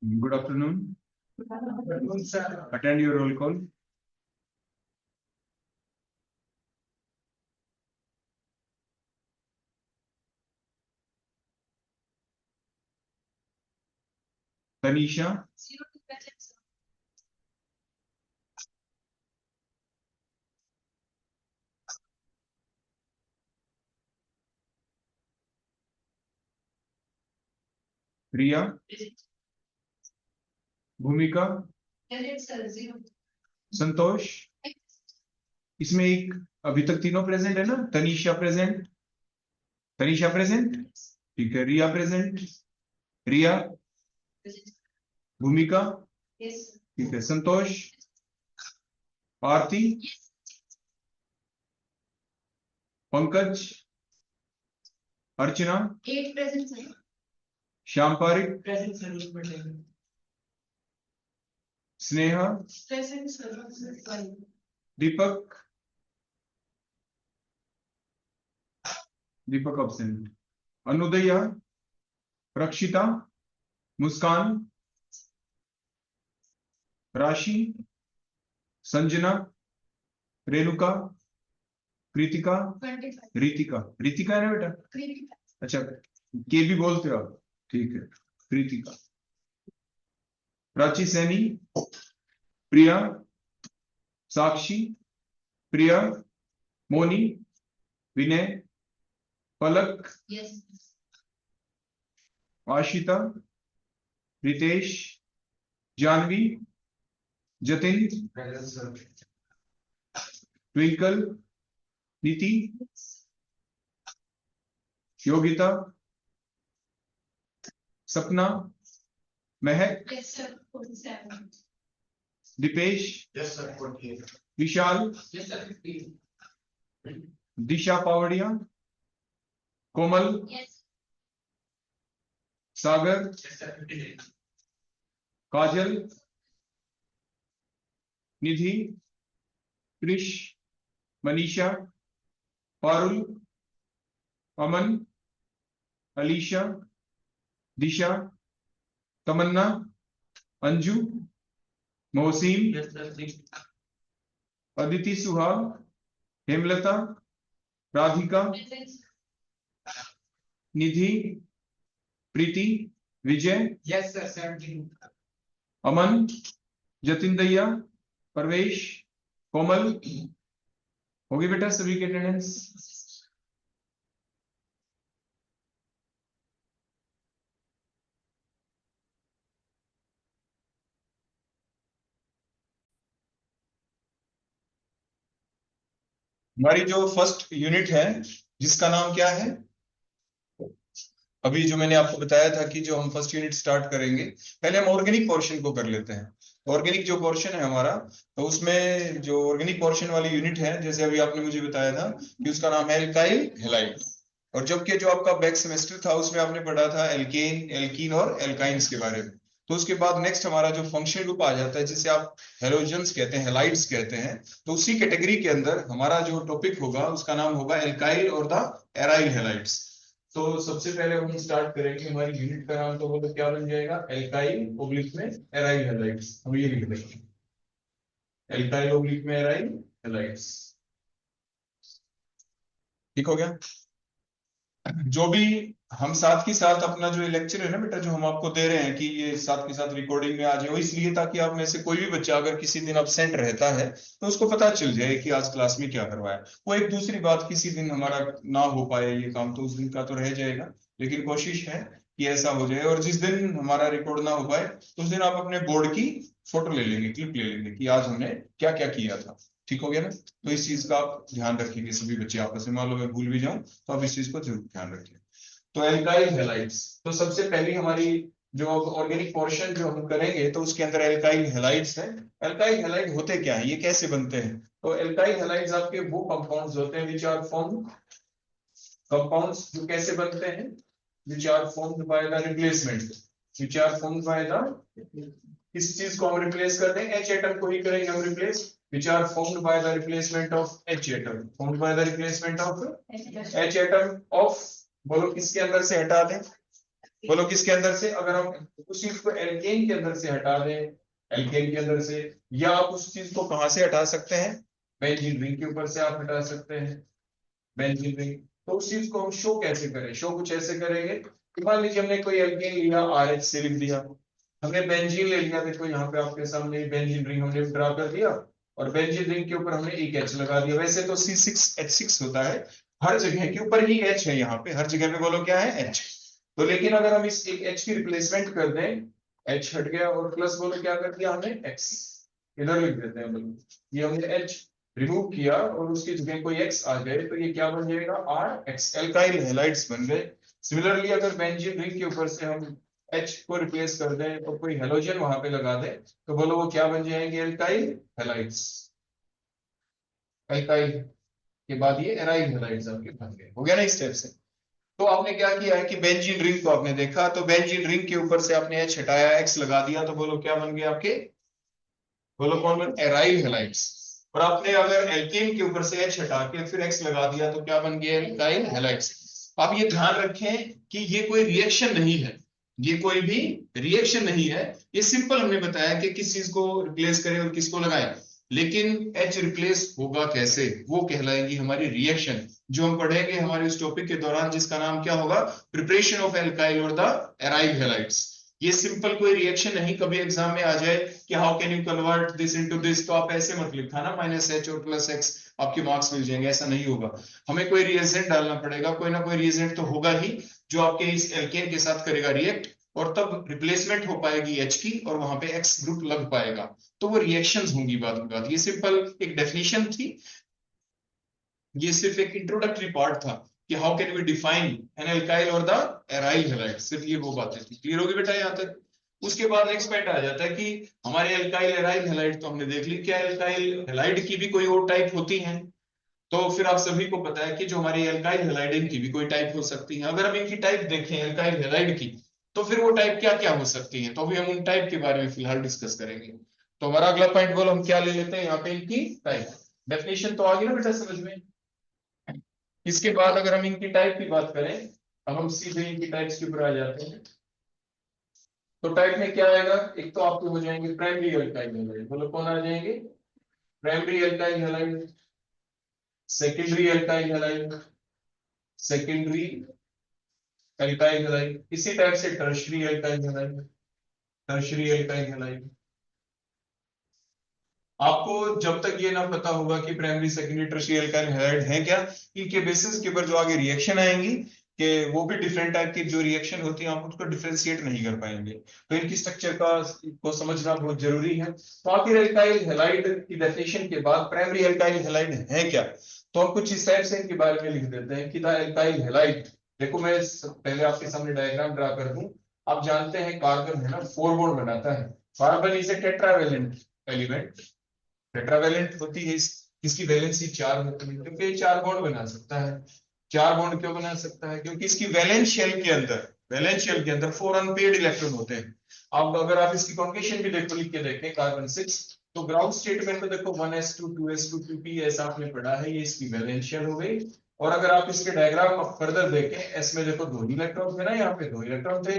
Good afternoon. Attend your roll call. Tanisha, Priya, भूमिका, संतोष। इसमें एक अभी तक तीनों प्रेजेंट है ना? तनीषा प्रेजेंट, तनीषा प्रेजेंट, ठीक है। रिया प्रेजेंट, रिया, भूमिका, ठीक है। संतोष, आरती, पंकज, अर्चना, श्याम पारिक, स्नेहा, दीपक, दीपक अब्सेंट, अनुदया, रक्षिता, मुस्कान, राशि, संजना, रेणुका, कृतिका, रीतिका, रीतिका है ना बेटा? अच्छा, के भी बोलते हो आप, ठीक है। कृतिका, प्राची सैनी, प्रिया, साक्षी, प्रिया, मोनी, विनय, पलक, आशिता, रितेश, जानवी, जतिन, ट्विंकल, नीति, योगिता, सपना, महक, दीपेश, विशाल, दिशा पावड़िया, कोमल, सागर, काजल, निधि, कृष, मनीषा, पारुल, अमन, अलीशा, दिशा, तमन्ना, अंजू, मोहसिन, अदिति सुहाग, हेमलता, राधिका, निधि, प्रीति, विजय, अमन, जतिन दैया, परवेश, कोमल। होगी बेटा सभी के अटेंडेंस? हमारी जो फर्स्ट यूनिट है जिसका नाम क्या है? अभी जो मैंने आपको बताया था कि जो हम फर्स्ट यूनिट स्टार्ट करेंगे, पहले हम ऑर्गेनिक पोर्शन को कर लेते हैं। ऑर्गेनिक जो पोर्शन है हमारा, तो उसमें जो ऑर्गेनिक पोर्शन वाली यूनिट है, जैसे अभी आपने मुझे बताया था कि उसका नाम है एल्काइल हैलाइड। और जबकि जो आपका बैक सेमेस्टर था उसमें आपने पढ़ा था एल्केन, एल्कीन और एल्काइंस के बारे में। तो उसके बाद नेक्स्ट हमारा जो फंक्शनल ग्रुप आ जाता है जिसे आप हेलोजन्स कहते हैं, हेलाइड्स कहते हैं। तो उसी कैटेगरी के अंदर हमारा जो टॉपिक होगा उसका नाम होगा एल्काइल और द एराइल हैलाइड्स। तो सबसे पहले हम स्टार्ट करेंगे, हमारी यूनिट का नाम तो वो क्या बन जाएगा? एल्काइल ओब्लिक में एराइल हैलाइड्स। हम ये लिख देंगे, एल्काइल ओब्लिक में एराइल हैलाइड्स। ठीक हो गया? जो भी हम साथ के साथ अपना जो लेक्चर है ना बेटा, जो हम आपको दे रहे हैं कि ये साथ के साथ रिकॉर्डिंग में आ जाए, वो इसलिए ताकि आप में से कोई भी बच्चा अगर किसी दिन absent रहता है तो उसको पता चल जाए कि आज क्लास में क्या करवाया। वो एक दूसरी बात, किसी दिन हमारा ना हो पाए ये काम तो उस दिन का तो रह जाएगा, लेकिन कोशिश है कि ऐसा हो जाए। और जिस दिन हमारा रिकॉर्ड ना हो पाए तो उस दिन आप अपने बोर्ड की फोटो ले लेंगे, क्लिप ले लेंगे कि आज हमने क्या क्या किया था। ठीक हो गया ना? तो इस चीज का आप ध्यान रखेंगे सभी बच्चे आपस में। मान लो मैं भूल भी जाऊं तो आप इस चीज को जरूर ध्यान रखें। तो एल्काइल हैलाइड्स, तो सबसे पहली हमारी जो ऑर्गेनिक पोर्शन जो हम करेंगे तो उसके अंदर एल्काइल हैलाइड्स है। एल्काइल हैलाइड होते क्या है, ये कैसे बनते हैं? तो एल्काइल हैलाइड्स आपके वो कंपाउंड्स होते हैं विच आर फॉर्म्ड, कंपाउंड्स जो कैसे बनते हैं? Which are formed by the replacement, which are formed by the, किस चीज को हम रिप्लेस कर देंगे? एच एटम को ही करेंगे हम replace. which are formed by the replacement of H atom, formed by the replacement of H atom of, बोलो किसके अंदर से हटा दें? बोलो किसके अंदर से? अगर हम उस चीज को एल्केन के अंदर से हटा दें, एल्केन के अंदर से, या आप उस चीज को कहां से हटा सकते हैं? बेंजीन रिंग के ऊपर से आप हटा सकते हैं, बेंजीन रिंग। तो उस चीज को हम शो कैसे करें? शो कुछ ऐसे करेंगे कि मान लीजिए हमने कोई एल्केन लिया, RH से लिख दिया, हमने बेंजीन ले लिया, देखो यहाँ पे आपके सामने बेंजीन रिंग हमने ड्रा कर दिया, और बेंजीन रिंग के ऊपर हमने एक H लगा दिया। वैसे तो C6H6 होता है, हर जगह के ऊपर ही H है, यहाँ पे हर जगह पे बोलो क्या है? H। तो लेकिन अगर हम इस एक H की रिप्लेसमेंट कर दें, H हट गया, और प्लस बोलो क्या कर दिया हमने? X इधर लिख देते हैं, बोलो ये हमने H रिमूव किया और उसकी जगह कोई X आ जाए तो ये क्या बन जाएगा? RX, एल्काइल हैलाइड्स बन गए। सिमिलरली अगर बेंजीन रिंग के ऊपर से हम H को रिप्लेस कर दें और कोई हेलोजन वहां पे लगा दें, तो बोलो वो क्या बन जाएंगे? Alkyl halides. एल्काइल के बाद ये एराइल हैलाइड्स आपके बन गए। हो गया ना इस स्टेप से? तो आपने क्या किया है कि बेंजीन रिंग को आपने देखा, तो बेंजीन रिंग के ऊपर से आपने H हटाया, X लगा दिया, तो बोलो क्या बन गए आपके? बोलो कौन बन? Aryl halides. और आपने अगर एल्केन के ऊपर से H हटा के फिर X लगा दिया तो क्या बन गया? Alkyl halides. आप ये ध्यान रखें कि ये कोई रिएक्शन नहीं है, ये कोई भी रिएक्शन नहीं है, ये सिंपल हमने बताया कि किस चीज को रिप्लेस करें और किसको लगाएं। लेकिन H रिप्लेस होगा कैसे, वो कहलाएगी हमारी रिएक्शन, जो हम पढ़ेंगे हमारे इस टॉपिक के दौरान, जिसका नाम क्या होगा? प्रिपरेशन ऑफ एल्काइल और द एराइल हैलाइड्स। ये सिंपल कोई रिएक्शन नहीं। कभी एग्जाम में आ जाए कि how can you convert this into this, तो आप ऐसे मत लिखा ना -H और +X, आपके मार्क्स मिल जाएंगे, ऐसा नहीं होगा। हमें कोई रिएजेंट डालना पड़ेगा, कोई ना कोई रिएजेंट तो होगा ही जो आपके इस एल्केन के साथ करेगा रिएक्ट, और तब रिप्लेसमेंट हो पाएगी H की और वहां पे X ग्रुप लग पाएगा, तो वो रिएक्शंस होंगी बात की बात। ये सिंपल एक डेफिनेशन थी, ये सिर्फ एक इंट्रोडक्टरी पार्ट था कि how can we define an alkyl और द एराइल हैलाइड, सिर्फ ये वो बातें थी। क्लियर होगी बेटा यहाँ तक? उसके बाद नेक्स्ट पॉइंट आ जाता है कि हमारे एल्काइल एराइल हैलाइड तो हमने देख ली, क्या एल्काइल हैलाइड की भी कोई और टाइप होती है? तो फिर आप सभी को पता है कि जो हमारी एल्काइल हैलाइड, इनकी भी कोई टाइप हो सकती है। अगर हम इनकी टाइप देखें एल्काइल हैलाइड की, तो फिर वो टाइप क्या क्या हो सकती है, तो अभी हम उन टाइप के बारे में फिलहाल डिस्कस करेंगे। तो हमारा अगला पॉइंट बोलो हम क्या ले लेते हैं यहाँ पे? इनकी टाइप। डेफिनेशन तो आ गई ना बेटा समझ में? इसके बाद अगर हम इनकी टाइप की बात करें, अब हम सीधे इनकी टाइप्स के ऊपर आ जाते हैं। तो टाइप में क्या आएगा? एक तो आपके हो जाएंगे प्राइमरी एल्काइल हैलाइड, बोलो कौन आ जाएंगे? Primary alkyl halide, secondary alkyl halide, secondary alkyl halide, इसी टाइप से tertiary alkyl halide, tertiary alkyl halide. आपको जब तक ये ना पता होगा कि primary secondary tertiary alkyl halide है क्या, इनके बेसिस के ऊपर जो आगे रिएक्शन आएंगी कि वो भी डिफरेंट टाइप की जो रिएक्शन होती है, आप उसको डिफरेंशिएट नहीं कर पाएंगे। तो इनकी स्ट्रक्चर का को समझना बहुत जरूरी है। तो आखिर एल्काइल हैलाइड की डेफिनेशन के बाद प्राइमरी एल्काइल हैलाइड है क्या, तो हम कुछ इस टाइप से इनके बारे में लिख देते हैं कि द एल्काइल हैलाइड। देखो मैं पहले आपके सामने डायग्राम ड्रा कर दूं। आप जानते हैं कार्बन है ना 4 बॉन्ड बनाता है। Carbon is a tetravalent element, tetravalent होती है, इसकी वैलेंसी 4 होती है, क्योंकि ये 4 बॉन्ड बना सकता है। 4 बॉन्ड क्यों बना सकता है? क्योंकि इसकी वैलेंस शेल के अंदर, वैलेंस शेल के अंदर 4 अनपेयर्ड इलेक्ट्रॉन होते हैं। अब अगर आप इसकी कॉन्फिगरेशन भी देखो, लिख के देखें कार्बन 6, तो ग्राउंड स्टेट में तो देखो 1s2 2s2 2p ऐसा आपने पढ़ा है, ये इसकी वैलेंस शेल हो गई। और अगर आप इसके डायग्राम फर्दर देखें, एस में देखो 2 इलेक्ट्रॉन थे ना, यहाँ पे 2 इलेक्ट्रॉन थे,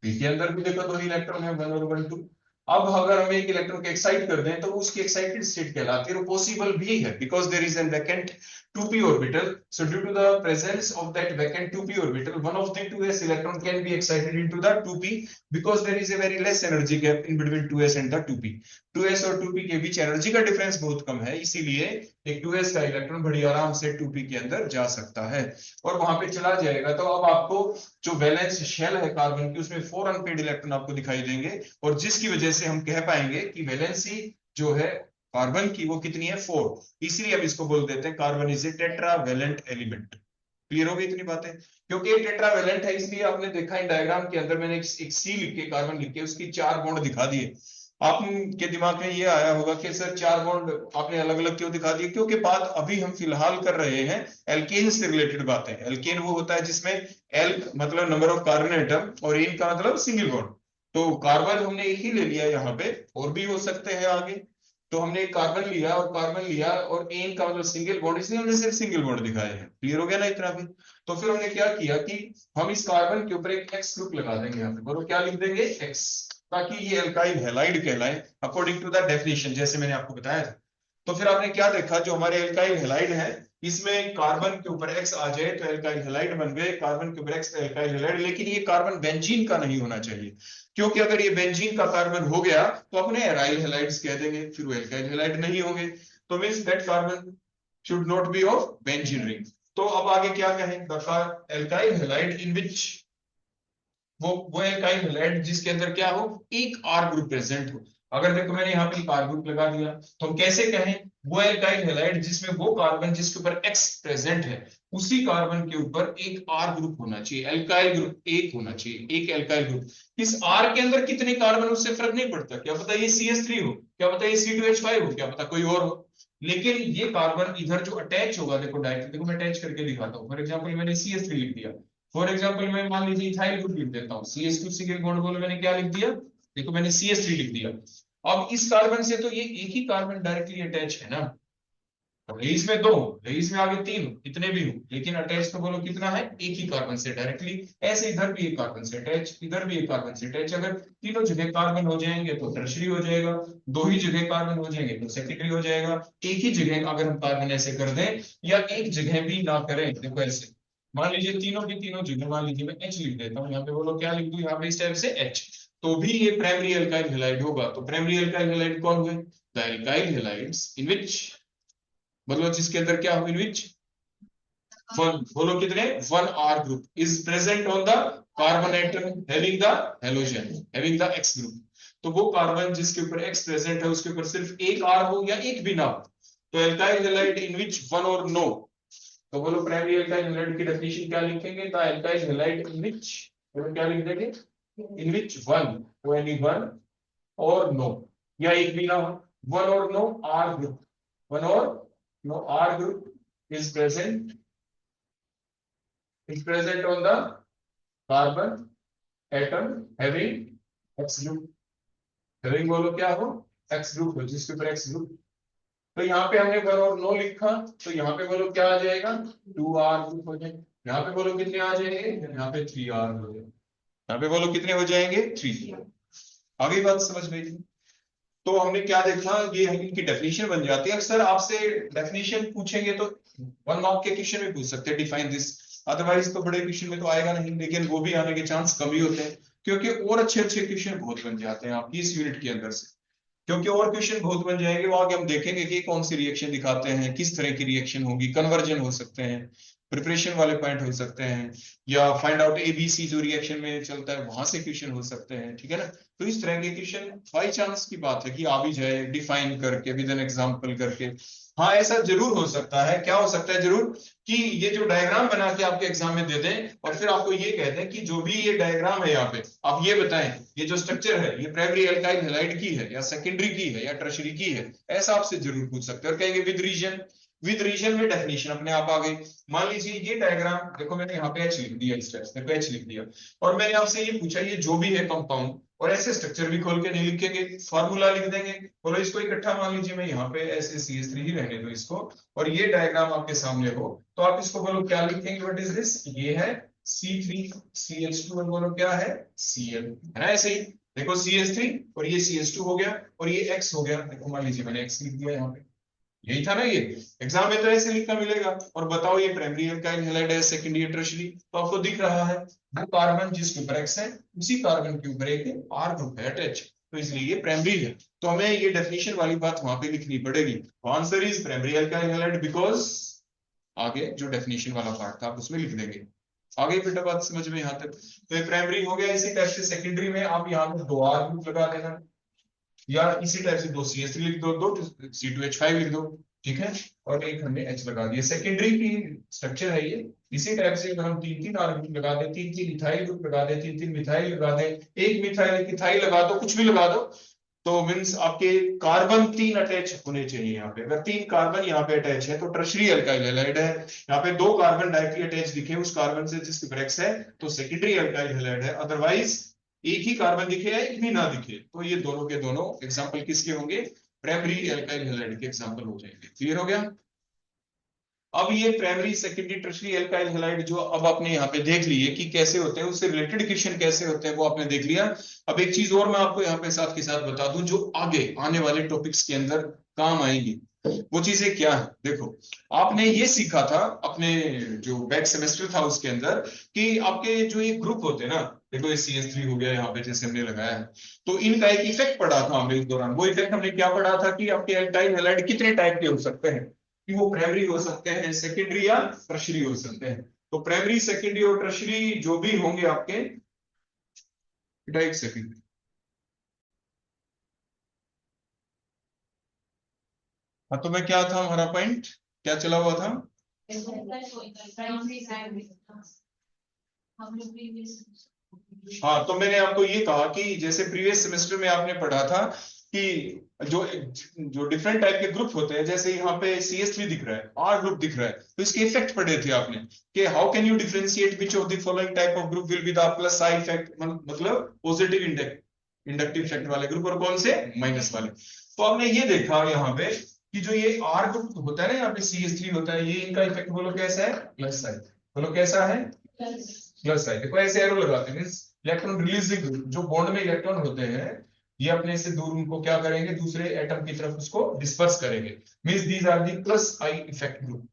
पी के अंदर भी देखो 2 इलेक्ट्रॉन है, 1 और 1 2। अब अगर हम एक इलेक्ट्रॉन को एक्साइट कर दें तो उसकी एक्साइटेड स्टेट कहलाती है, और पॉसिबल भी है because there is an vacant 2p orbital. So due to the presence of that vacant 2p orbital, one of the 2s electron can be excited into the 2p because there is a very less energy gap in between 2s and the 2p. 2s और 2p के बीच energy का difference बहुत कम है, इसीलिए एक 2s का electron बड़ी आराम से 2p के अंदर जा सकता है और वहां पे चला जाएगा। तो अब आपको जो वैलेंस शेल है कार्बन की, उसमें 4 अनपेयर्ड इलेक्ट्रॉन आपको दिखाई देंगे, और जिसकी वजह से हम कह पाएंगे कि वैलेंसी जो है कार्बन की वो कितनी है? 4। इसलिए हम इसको बोल देते हैं carbon is a tetravalent element. Clear हो गई इतनी बातें? क्योंकि ये टेट्रावेलेंट है, इसलिए आपने देखा इन डायग्राम के अंदर मैंने एक सी लिख के, कार्बन लिख के उसकी 4 बॉन्ड दिखा दिए। आपके दिमाग में ये आया होगा कि सर 4 बॉन्ड आपने अलग अलग क्यों दिखा दिए? क्योंकि बात अभी हम फिलहाल कर रहे हैं एल्केन से रिलेटेड बातें। एल्केन वो होता है जिसमें एल मतलब नंबर ऑफ कार्बन एटम और इन का मतलब सिंगल बॉन्ड। तो कार्बन हमने एक ही ले लिया यहाँ पे, और भी हो सकते हैं आगे। तो हमने एक कार्बन लिया और कार्बन लिया और एन का मतलब सिंगल बॉन्ड, इसलिए हमने सिर्फ सिंगल बॉन्ड दिखाए हैं। क्लियर हो गया ना इतना भी? तो फिर हमने क्या किया कि हम इस कार्बन के ऊपर एक एक्स ग्रुप लगा देंगे यहाँ पे, बोलो क्या लिख देंगे, एक्स, ताकि ये अल्काइल हैलाइड कहलाए अकॉर्डिंग टू द डेफिनेशन, जैसे मैंने आपको बताया था। तो फिर आपने क्या देखा, जो हमारे अल्काइल हैलाइड है इसमें कार्बन के ऊपर एक्स आ जाए तो अल्काइल हैलाइड बन गए, कार्बन के ऊपर एक्स अल्काइल हैलाइड। लेकिन ये कार्बन बेंजीन का नहीं होना चाहिए, क्योंकि अगर ये बेंजीन का कार्बन हो गया तो अपने एराइल हैलाइड्स कह देंगे, फिर वो एल्काइल हैलाइड नहीं होंगे। तो means that carbon should not be of benzene ring. तो अब आगे क्या कहें, द एल्काइल हैलाइड इन विच, वो एल्काइल हैलाइड जिसके अंदर क्या हो, एक आर ग्रुप प्रेजेंट हो। अगर देखो मैंने यहाँ पे एक आर ग्रुप लगा दिया, तो हम कैसे कहें, वो एल्काइल हैलाइड जिसमें वो कार्बन जिसके ऊपर एक्स प्रेजेंट है, उसी कार्बन के ऊपर एक आर ग्रुप होना चाहिए, एल्काइल ग्रुप एक होना चाहिए, एक एल्काइल ग्रुप। इस आर के अंदर कितने कार्बन उससे फर्क नहीं पड़ता, क्या पता ये CH3 हो, क्या पता ये C2H5 हो, क्या पता कोई और हो। लेकिन ये कार्बन इधर जो अटैच होगा, देखो डायरेक्ट, देखो मैं अटैच करके दिखाता हूँ। फॉर एग्जाम्पल मैंने CH3 लिख दिया, फॉर एग्जाम्पल मैं मान लीजिए इथाइल ग्रुप लिख देता हूँ, CH2 सिंगल बॉन्ड, बोलो मैंने क्या लिख दिया, देखो मैंने CH3 लिख दिया। अब इस कार्बन से तो ये एक ही कार्बन डायरेक्टली अटैच है ना, रेस में दो, रेस में आगे तीन, इतने भी हो, लेकिन अटैच तो बोलो कितना है, एक ही कार्बन से डायरेक्टली। ऐसे इधर भी एक कार्बन से अटैच, इधर भी एक कार्बन से अटैच। अगर तीनों जगह कार्बन हो जाएंगे तो टर्शरी हो जाएगा, दो ही जगह कार्बन हो जाएंगे तो सेकेंडरी हो जाएगा। एक ही जगह अगर हम कार्बन ऐसे कर दें, या एक जगह भी ना करें, देखो ऐसे मान लीजिए तीनों की तीनों जगह, मान लीजिए मैं H लिख देता हूँ यहाँ पे, बोलो क्या लिख दूं यहाँ पे इस टाइप से H, तो भी ये प्राइमरी अल्काइल हैलाइड होगा। तो प्राइमरी अल्काइल हैलाइड कौन हुए, द अल्काइल हैलाइड्स इन विच, मतलब जिसके अंदर क्या हो, इन विच वन, बोलो कितने, one R group is present on the carbon atom having the halogen, having the X group. तो वो कार्बन जिसके ऊपर एक्स प्रेजेंट है उसके ऊपर सिर्फ एक आर हो या एक भी ना हो, तो alkyl halide in which one or no. तो बोलो प्राइमरी एल्काइल हैलाइड की डेफिनेशन क्या लिखेंगे, the alkyl halide in which, बोलो क्या लिख देंगे, in which one, only one or no, या एक भी ना हो, one or no R group, one or no R group is present on the carbon atom having X group, having बोलो क्या हो, X group हो, जिसके ऊपर X group। तो यहाँ पे हमने वन और नो लिखा, तो यहाँ पे बोलो क्या आ जाएगा, 2R ग्रुप हो जाएगा। यहाँ पे बोलो कितने आ जाएंगे, यहाँ पे 3R हो जाएगा, यहाँ पे बोलो कितने हो जाएंगे, 3। आगे बात समझ में आई? तो हमने क्या देखा, ये इनकी डेफिनेशन बन जाती है। अक्सर आपसे डेफिनेशन पूछेंगे तो 1 मार्क के क्वेश्चन में पूछ सकते हैं, डिफाइन दिस, अदरवाइज तो बड़े क्वेश्चन में तो आएगा नहीं, लेकिन वो भी आने के चांस कम ही होते हैं, क्योंकि और अच्छे अच्छे क्वेश्चन बहुत बन जाते हैं आपकी इस यूनिट के अंदर से। क्योंकि और क्वेश्चन बहुत बन जाएंगे, वो आगे हम देखेंगे कि कौन सी रिएक्शन दिखाते हैं, किस तरह की रिएक्शन होगी, कन्वर्जन हो सकते हैं, प्रिपरेशन वाले पॉइंट हो सकते हैं, या फाइंड आउट ABC जो रिएक्शन में चलता है वहां से क्वेश्चन हो सकते हैं, ठीक है ना। तो इस तरह के क्वेश्चन बाई चांस की बात है कि आ भी जाए डिफाइन करके विद एन एग्जांपल करके। हाँ ऐसा जरूर हो सकता है, क्या हो सकता है जरूर, कि ये जो डायग्राम बना के आपके एग्जाम में दे दें और फिर आपको ये कह दें कि जो भी ये डायग्राम है यहाँ पे आप ये बताएं, ये जो स्ट्रक्चर है ये प्राइमरी अल्काइल हैलाइड की है या सेकेंडरी की है या टर्शरी की है, ऐसा आपसे जरूर पूछ सकते हैं। और कहेंगे विद रीजन में डेफिनेशन अपने आप आ गई। मान लीजिए ये डायग्राम, देखो मैंने यहाँ पे H लिख दिया, इस तरह देखो H लिख दिया, और मैंने आपसे ये पूछा ये जो भी है कंपाउंड, और ऐसे स्ट्रक्चर भी खोल के नहीं लिखेंगे, फार्मूला लिख देंगे, बोलो इसको इकट्ठा मान लीजिए मैं यहाँ पे ऐसे CH3 ही रहने दो इसको, और ये डायग्राम आपके सामने हो, तो आप इसको बोलो क्या लिखेंगे, व्हाट इज दिस, ये है C3CH2 और बोलो क्या है Cl, है ना। ऐसे ही देखो CH3 और ये CH2 हो गया और ये X हो गया, देखो मान लीजिए मैंने X लिख दिया यहाँ पे, यही था ना ये, एग्जाम में तो ऐसे लिखना मिलेगा। और बताओ ये प्राइमरी अल्काइल हैलाइड है, सेकेंडरी टर्शरी, तो आपको दिख रहा है वो कार्बन जिसके ऊपर एक्स है उसी कार्बन के ऊपर एक आर ग्रुप है अटैच, तो इसलिए ये प्राइमरी है। तो हमें ये डेफिनेशन वाली बात वहां पे लिखनी पड़ेगी, answer is primary alkyl halide because, आगे जो डेफिनेशन वाला पार्ट था आप उसमें लिख देंगे। आगे बेटा बात समझ में यहाँ तक, तो ये प्राइमरी हो गया। इसी टाइप से सेकेंडरी में आप यहाँ पे 2 आर ग्रुप लगा देना, या इसी टाइप से 2 CH3 लिख दो, 2 C2H5 लिख दो, ठीक है, और एक हमने H लगा दिया। सेकेंडरी की स्ट्रक्चर है ये, इसी टाइप से अगर हम 3 आर ग्रुप लगा दे, 3 इथाइल ग्रुप लगा दे, 3 मिथाइल लगा दे, एक मिथाइल एक इथाइल लगा दो, कुछ भी लगा दो, तो मींस आपके कार्बन 3 अटैच होने चाहिए यहाँ पे। अगर 3 कार्बन यहाँ पे अटैच है तो टर्शरी अल्काइल हैलाइड है। यहाँ पे 2 कार्बन डायरेक्टली अटैच दिखे उस कार्बन से जिसके ब्रेक्स है तो सेकेंडरी अल्काइल हैलाइड है। अदरवाइज एक ही कार्बन दिखे या एक भी ना दिखे तो ये दोनों के दोनों एग्जांपल किसके होंगे, प्राइमरी एल्काइल हैलाइड के एग्जांपल हो जाएंगे। क्लियर हो गया? अब ये primary secondary tertiary alkyl halide जो अब आपने यहाँ पे देख लिए कि कैसे होते हैं, उससे रिलेटेड क्वेश्चन कैसे होते हैं वो आपने देख लिया। अब एक चीज और मैं आपको यहाँ पे साथ के साथ बता दूं जो आगे आने वाले टॉपिक्स के अंदर काम आएंगी। वो चीजें क्या है? देखो, आपने ये सीखा था अपने जो बैक सेमेस्टर था उसके अंदर कि आपके जो ये ग्रुप होते हैं ना, देखो ये CH3 हो गया यहाँ पे जैसे हमने लगाया है, तो इनका एक इफेक्ट पढ़ा था हमने इस दौरान। वो इफेक्ट हमने क्या पढ़ा था कि आपके एल्काइल हैलाइड कितने टाइप के हो सकते हैं, कि वो प्राइमरी हो सकते हैं, सेकेंडरी या टर्शियरी हो सकते हैं। तो प्राइमरी सेकेंडरी और टर्शियरी जो भी होंगे आपके, एक सेकेंड, हाँ तो मैं क्या था हमारा पॉइंट, क्या चला हुआ था? हाँ तो मैंने आपको ये कहा कि जैसे प्रीवियस सेमेस्टर में आपने पढ़ा था कि जो जो डिफरेंट टाइप के ग्रुप होते हैं, जैसे यहाँ पे CH3 दिख रहा है, R ग्रुप दिख रहा है, तो इसके इफेक्ट पढ़े थे आपने कि how can you differentiate which of the following type of group will be the plus I effect, मतलब पॉजिटिव इंडक्टिव इफेक्ट वाले ग्रुप, और कौन से माइनस वाले। तो आपने ये देखा यहाँ पे कि जो ये R ग्रुप होता है ना, यहाँ पे CH3 होता है, ये इनका इफेक्ट बोलो कैसा है? प्लस आई। बोलो कैसा है? प्लस आई। देखो ऐसे एरो लगाते हैं, इलेक्ट्रॉन रिलीजिंग ग्रुप, जो बॉन्ड में इलेक्ट्रॉन होते हैं ये अपने से दूर उनको क्या करेंगे, दूसरे एटम की तरफ उसको डिस्पर्स करेंगे, means these are the plus I effect group.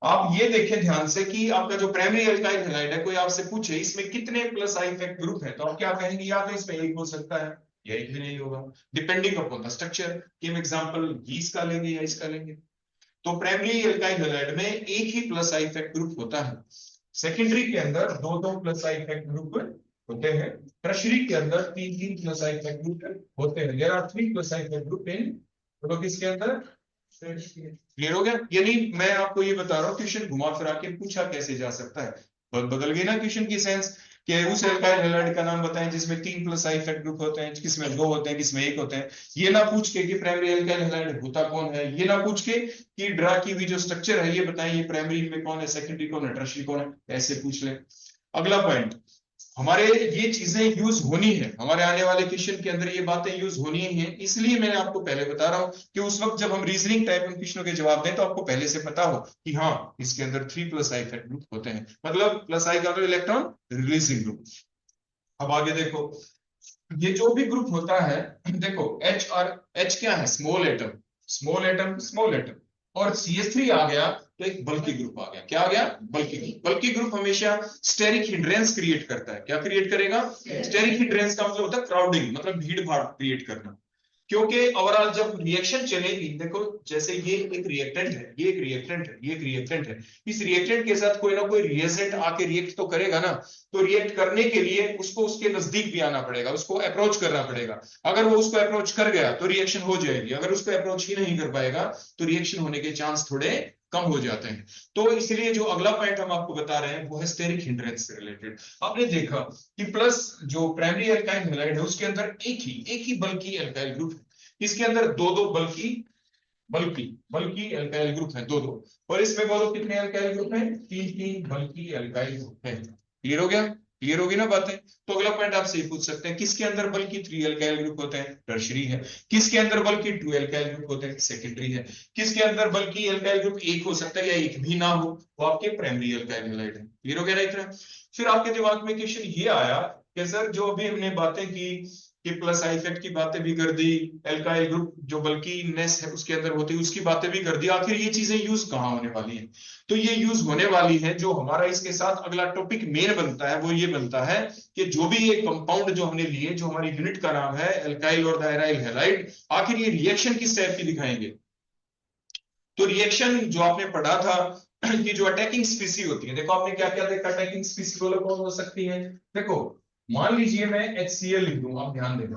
आप ये देखें ध्यान से कि आपका जो प्राइमरी एल्काइल हैलाइड है, कोई आपसे पूछे इसमें कितने प्लस आई इफेक्ट ग्रुप है, तो आप क्या कहेंगे? या तो इसमें एक हो सकता है या एक भी नहीं होगा, डिपेंडिंग अपॉन द स्ट्रक्चर। कि हम एग्जांपल इसका लेंगे या इसका लेंगे। तो प्राइमरी एल्काइल हैलाइड में एक ही प्लस आई इफेक्ट ग्रुप होता है, सेकेंडरी के अंदर दो दो प्लस आई इफेक्ट ग्रुप होते हैं, टर्शियरी के अंदर तीन तीन प्लस आई इफेक्ट ग्रुप होते हैं। There are 3 plus I effect group in, तो किसके अंदर? क्लियर हो गया? यानी मैं आपको ये बता रहा हूँ क्वेश्चन घुमा फिरा के पूछा कैसे जा सकता है, बदल गई ना क्वेश्चन की सेंस, कि उस एल्काइल हैलाइड का नाम बताएं जिसमें 3 प्लस आई इफेक्ट ग्रुप होते हैं, किसमें 2 होते हैं, किसमें 1 होते हैं। ये ना पूछ के कि प्राइमरी एल्काइल हैलाइड होता कौन है, ये ना पूछ के कि ड्रा की हुई जो स्ट्रक्चर है ये बताएं ये प्राइमरी में कौन है, सेकेंडरी कौन है, टर्शियरी कौन है, ऐसे पूछ ले। अगला पॉइंट, हमारे ये चीजें यूज होनी है, हमारे आने वाले क्वेश्चन के अंदर ये बातें यूज होनी ही है, इसलिए मैंने आपको पहले बता रहा हूं कि उस वक्त जब हम रीजनिंग टाइप के क्वेश्चनों के जवाब दें तो आपको पहले से पता हो कि हाँ इसके अंदर 3 प्लस आई इफेक्ट ग्रुप होते हैं, मतलब प्लस आई का मतलब इलेक्ट्रॉन रिलीजिंग ग्रुप। अब आगे देखो, ये जो भी ग्रुप होता है, देखो H और H क्या है? Small atom, small atom, small atom, और CH3 आ गया तो एक बल्की ग्रुप आ गया। क्या आ गया? बल्की ग्रुप। बल्की ग्रुप हमेशा स्टेरिक हिंड्रेंस क्रिएट करता है। क्या क्रिएट करेगा? स्टेरिक हिंड्रेंस का मतलब होता है क्राउडिंग, मतलब भीड़ भाड़ क्रिएट करना। क्योंकि ओवरऑल जब रिएक्शन चलेगी, देखो जैसे ये एक रिएक्टेंट है, ये एक रिएक्टेंट है, ये एक रिएक्टेंट है, इस रिएक्टेंट के साथ कोई ना कोई रिएजेंट आके रिएक्ट तो करेगा ना, तो रिएक्ट करने के लिए उसको उसके नजदीक भी आना पड़ेगा, उसको अप्रोच करना पड़ेगा। अगर वो उसको अप्रोच कर गया तो रिएक्शन हो जाएगी, अगर उसको अप्रोच ही नहीं कर पाएगा तो रिएक्शन होने के चांस थोड़े कम हो जाते हैं। तो इसलिए जो अगला पॉइंट हम आपको बता रहे हैं वो है स्टेरिक हिंड्रेंस से रिलेटेड। आपने देखा कि प्लस जो प्राइमरी एल्काइल हैलाइड है उसके अंदर एक ही बल्की एल्काइल ग्रुप है, इसके अंदर दो दो बल्की बल्की बल्की एल्काइल ग्रुप है, दो दो, और इसमें बोलो कितने एल्काइल ग्रुप हैं? तीन तीन बल्की एल्काइल ग्रुप है। क्लियर हो गया? क्लियर होगी ना बातें? तो अगला पॉइंट आपसे पूछ सकते हैं किसके अंदर बल्कि 3 एल्काइल ग्रुप होते हैं? टर्शियरी है। किसके अंदर बल्कि 2 एल्काइल ग्रुप होते हैं? सेकेंडरी है। किसके अंदर बल्कि एल्काइल ग्रुप एक हो सकता है या एक भी ना हो, वो आपके प्राइमरी एल्काइल हैलाइड है। क्लियर हो गया ना इतना? फिर आपके दिमाग में क्वेश्चन ये आया कि सर जो अभी हमने बातें की कि प्लस आई इफेक्ट की बातें भी कर दी, एल्काइल ग्रुप जो बल्कीनेस है उसके अंदर होती है उसकी बातें भी कर दी, आखिर ये चीजें यूज कहाँ होने वाली है? तो ये यूज होने वाली है, जो हमारा इसके साथ अगला टॉपिक मेन बनता है वो ये बनता है कि जो भी ये कंपाउंड जो हमने लिए, जो हमारी यूनिट का नाम है एल्काइल और डायराइल हैलाइड, आखिर ये रिएक्शन किस टाइप की दिखाएंगे। तो रिएक्शन जो आपने पढ़ा था कि जो अटैकिंग स्पीसी होती है, देखो आपने क्या क्या देखा, अटैकिंग स्पीसी बोलो कौन हो सकती है। देखो मान लीजिए मैं HCl लिख दूं, आप ध्यान देना,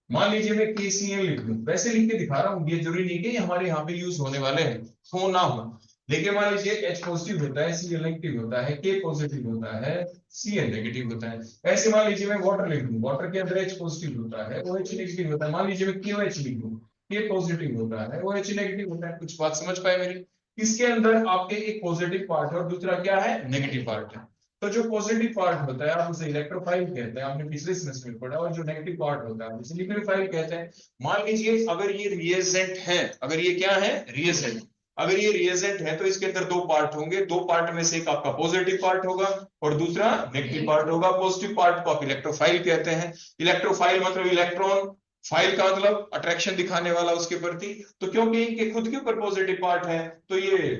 मान लीजिए मैं KCl लिख दूं, वैसे लिख के दिखा रहा हूं, ये जरूरी नहीं कि हमारे यहाँ पे यूज होने वाले हैं, हो ना हो। लेकिन मान लीजिए H पॉजिटिव होता है, Cl नेगेटिव होता है, K पॉजिटिव होता है, Cl नेगेटिव होता है। ऐसे मान लीजिए मैं वाटर लिख दूं, वाटर के अंदर H पॉजिटिव होता है, OH नेगेटिव होता है। मान लीजिए मैं KOH लिख दूं, K पॉजिटिव होता है, OH नेगेटिव होता है। कुछ बात समझ पाए मेरी? इसके अंदर आपके एक पॉजिटिव पार्ट है और दूसरा क्या है? नेगेटिव पार्ट है। तो जो पॉजिटिव पार्ट होता है आप उसे इलेक्ट्रोफाइल कहते हैं, आपने पिछले सेमेस्टर में पढ़ा, और जो नेगेटिव पार्ट होता है उसे न्यूक्लियोफाइल कहते हैं। मान लीजिए अगर ये रिएजेंट है, अगर ये क्या है रिएजेंट, अगर ये रिएजेंट है तो इसके अंदर दो पार्ट होंगे, दो पार्ट में से एक आपका पॉजिटिव पार्ट होगा और दूसरा नेगेटिव पार्ट होगा। पॉजिटिव पार्ट को आप इलेक्ट्रोफाइल कहते हैं। इलेक्ट्रोफाइल मतलब इलेक्ट्रॉन, फाइल का मतलब अट्रैक्शन दिखाने वाला उसके प्रति। तो क्योंकि इनके खुद के ऊपर पॉजिटिव पार्ट है तो ये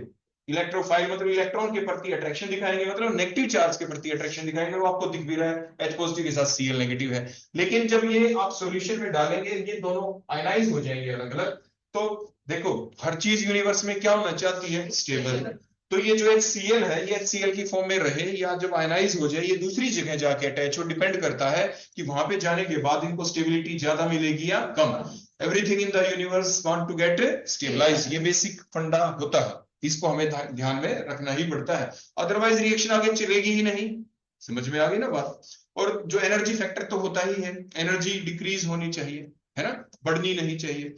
इलेक्ट्रोफाइल मतलब इलेक्ट्रॉन के प्रति अट्रैक्शन दिखाएंगे, मतलब नेगेटिव चार्ज के प्रति अट्रैक्शन दिखाएंगे। वो आपको दिख भी रहा है, H पॉजिटिव के साथ Cl नेगेटिव है। लेकिन जब ये आप सॉल्यूशन में डालेंगे ये दोनों आयनाइज हो जाएंगे अलग अलग। तो देखो हर चीज यूनिवर्स में क्या होना चाहती है, स्टेबल। तो ये जो HCl है ये HCl की फॉर्म में रहे या जब आयनाइज हो जाए ये दूसरी जगह जाके अटैच हो, डिपेंड करता है कि वहां पे जाने के बाद इनको स्टेबिलिटी ज्यादा मिलेगी या कम। Everything in the universe want to get stabilize, ये बेसिक फंडा होता है, इसको हमें ध्यान में रखना ही पड़ता है, अदरवाइज रिएक्शन आगे चलेगी ही नहीं। समझ में आ गई ना बात। और जो एनर्जी फैक्टर तो होता ही है, एनर्जी डिक्रीज होनी चाहिए, है ना, बढ़नी नहीं चाहिए।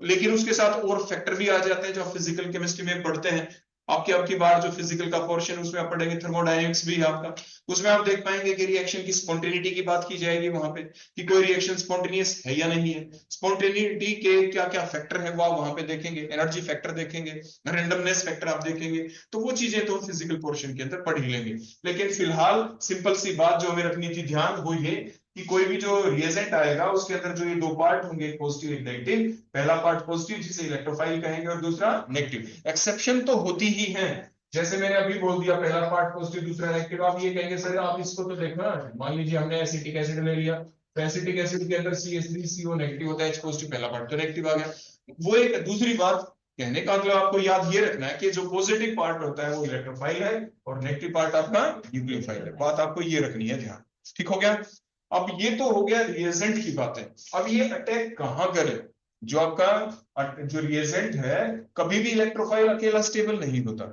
लेकिन उसके साथ और फैक्टर भी आ जाते हैं जो फिजिकल केमिस्ट्री में पढ़ते हैं। आपकी बार जो फिजिकल का पोर्शन उसमें आप पढ़ेंगे, थर्मोडायनेमिक्स भी है आपका, उसमें आप देख पाएंगे कि रिएक्शन की स्पॉन्टेनिटी की बात की जाएगी वहां पे, कि कोई रिएक्शन स्पॉन्टेनियस है या नहीं है। स्पॉन्टेनिटी के क्या क्या फैक्टर है वो आप वहां पे देखेंगे, एनर्जी फैक्टर देखेंगे, रैंडमनेस फैक्टर आप देखेंगे। तो वो चीजें तो फिजिकल पोर्शन के अंदर पढ़ ही लेंगे। लेकिन फिलहाल सिंपल सी बात जो हमें रखनी थी ध्यान वो ये कि कोई भी जो रिएजेंट आएगा उसके अंदर जो ये दो पार्ट होंगे, एक पॉजिटिव एक नेगेटिव, पहला पार्ट पॉजिटिव जिसे इलेक्ट्रोफाइल कहेंगे और दूसरा नेगेटिव। एक्सेप्शन तो होती ही है, जैसे मैंने अभी बोल दिया पहला पार्ट पॉजिटिव दूसरा नेगेटिव। आप ये कहेंगे सर आप इसको तो देखो ना, मान लीजिए हमने एसिटिक एसिड ले लिया, तो एसिटिक एसिड के अंदर CH3CO नेगेटिव होता है, H पॉजिटिव, पहला पार्ट तो नेगेटिव आ गया। वो एक दूसरी बात कहने का मतलब आपको याद ये रखना है कि जो पॉजिटिव पार्ट होता है वो इलेक्ट्रोफाइल है और नेगेटिव पार्ट आपका न्यूक्लियोफाइल है। बात आपको ये रखनी है ध्यान, ठीक हो गया। अब ये तो हो गया रिएजेंट की बातें। अब ये अटैक कहां करे, जो आपका जो रिएजेंट है कभी भी इलेक्ट्रोफाइल अकेला स्टेबल नहीं होता,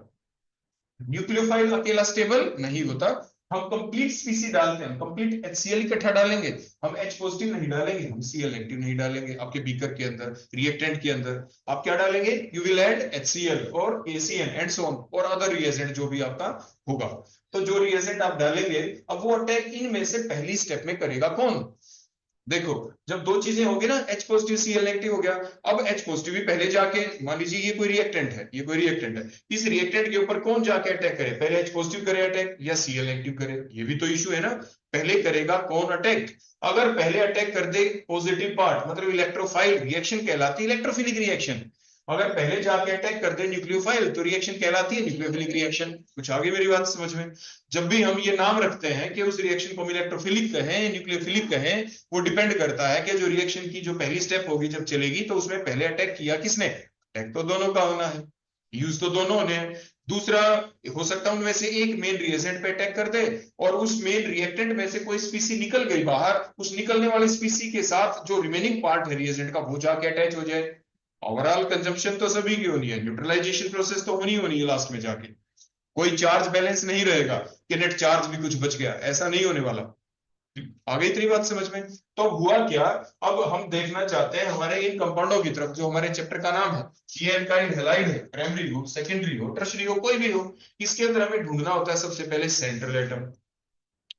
न्यूक्लियोफाइल अकेला स्टेबल नहीं होता। हम कंप्लीट स्पीसी डालते हैं, कंप्लीट HCl इकट्ठा डालेंगे, हम H पॉजिटिव नहीं डालेंगे, हम Cl नेगेटिव नहीं डालेंगे। आपके बीकर के अंदर रिएक्टेंट के अंदर आप क्या डालेंगे, यू विल ऐड HCl और ACN एंड सो ऑन और अदर रिएजेंट जो भी आपका होगा। तो जो रिएजेंट आप डालेंगे अब वो अटैक इनमें से पहली स्टेप में करेगा कौन। देखो जब दो चीजें होगी ना, H पॉजिटिव Cl नेगेटिव हो गया, अब H पॉजिटिव भी पहले जाके, मान लीजिए ये कोई रिएक्टेंट है, ये कोई रिएक्टेंट है, इस रिएक्टेंट के ऊपर कौन जाके अटैक करे, पहले H पॉजिटिव करे अटैक या Cl नेगेटिव करे, ये भी तो इशू है ना। पहले करेगा कौन अटैक, अगर पहले अटैक कर दे पॉजिटिव पार्ट मतलब इलेक्ट्रोफाइल, रिएक्शन कहलाती है इलेक्ट्रोफिलिक रिएक्शन। अगर पहले जाके अटैक कर दे न्यूक्लियोफाइल तो रिएक्शन कहलाती है न्यूक्लियोफिलिक रिएक्शन। कुछ आगे मेरी बात समझ में। जब भी हम ये नाम रखते हैं कि उस रिएक्शन को हम इलेक्ट्रोफिलिक कहें न्यूक्लियोफिलिक कहें, वो डिपेंड करता है कि जो रिएक्शन की जो पहली स्टेप होगी जब चलेगी तो उसमें पहले अटैक किया किसने। अटैक तो दोनों का होना है, यूज तो दोनों ने। दूसरा हो सकता है उनमें से एक मेन रिएजेंट पे अटैक कर दे और उस मेन रिएक्टेंट में से कोई स्पीसी निकल गई बाहर, उस निकलने वाली स्पीसी के साथ जो रिमेनिंग पार्ट है रिएजेंट का वो जाके अटैच हो जाए। ओवरऑल कंजम्पशन तो सभी की होनी है, न्यूट्रलाइजेशन प्रोसेस तो होनी है लास्ट में जाके। कोई चार्ज बैलेंस नहीं रहेगा कि नेट चार्ज भी कुछ बच गया, ऐसा नहीं होने वाला। आ गई तेरी बात समझ में। तो हुआ क्या, अब हम देखना चाहते हैं हमारे इन कंपाउंडों की तरफ, जो हमारे चैप्टर का नाम है ये एल्काइल हैलाइड है, प्राइमरी हो सेकेंडरी हो टर्शरी हो कोई भी हो, इसके अंदर हमें ढूंढना होता है सबसे पहले सेंट्रल एटम,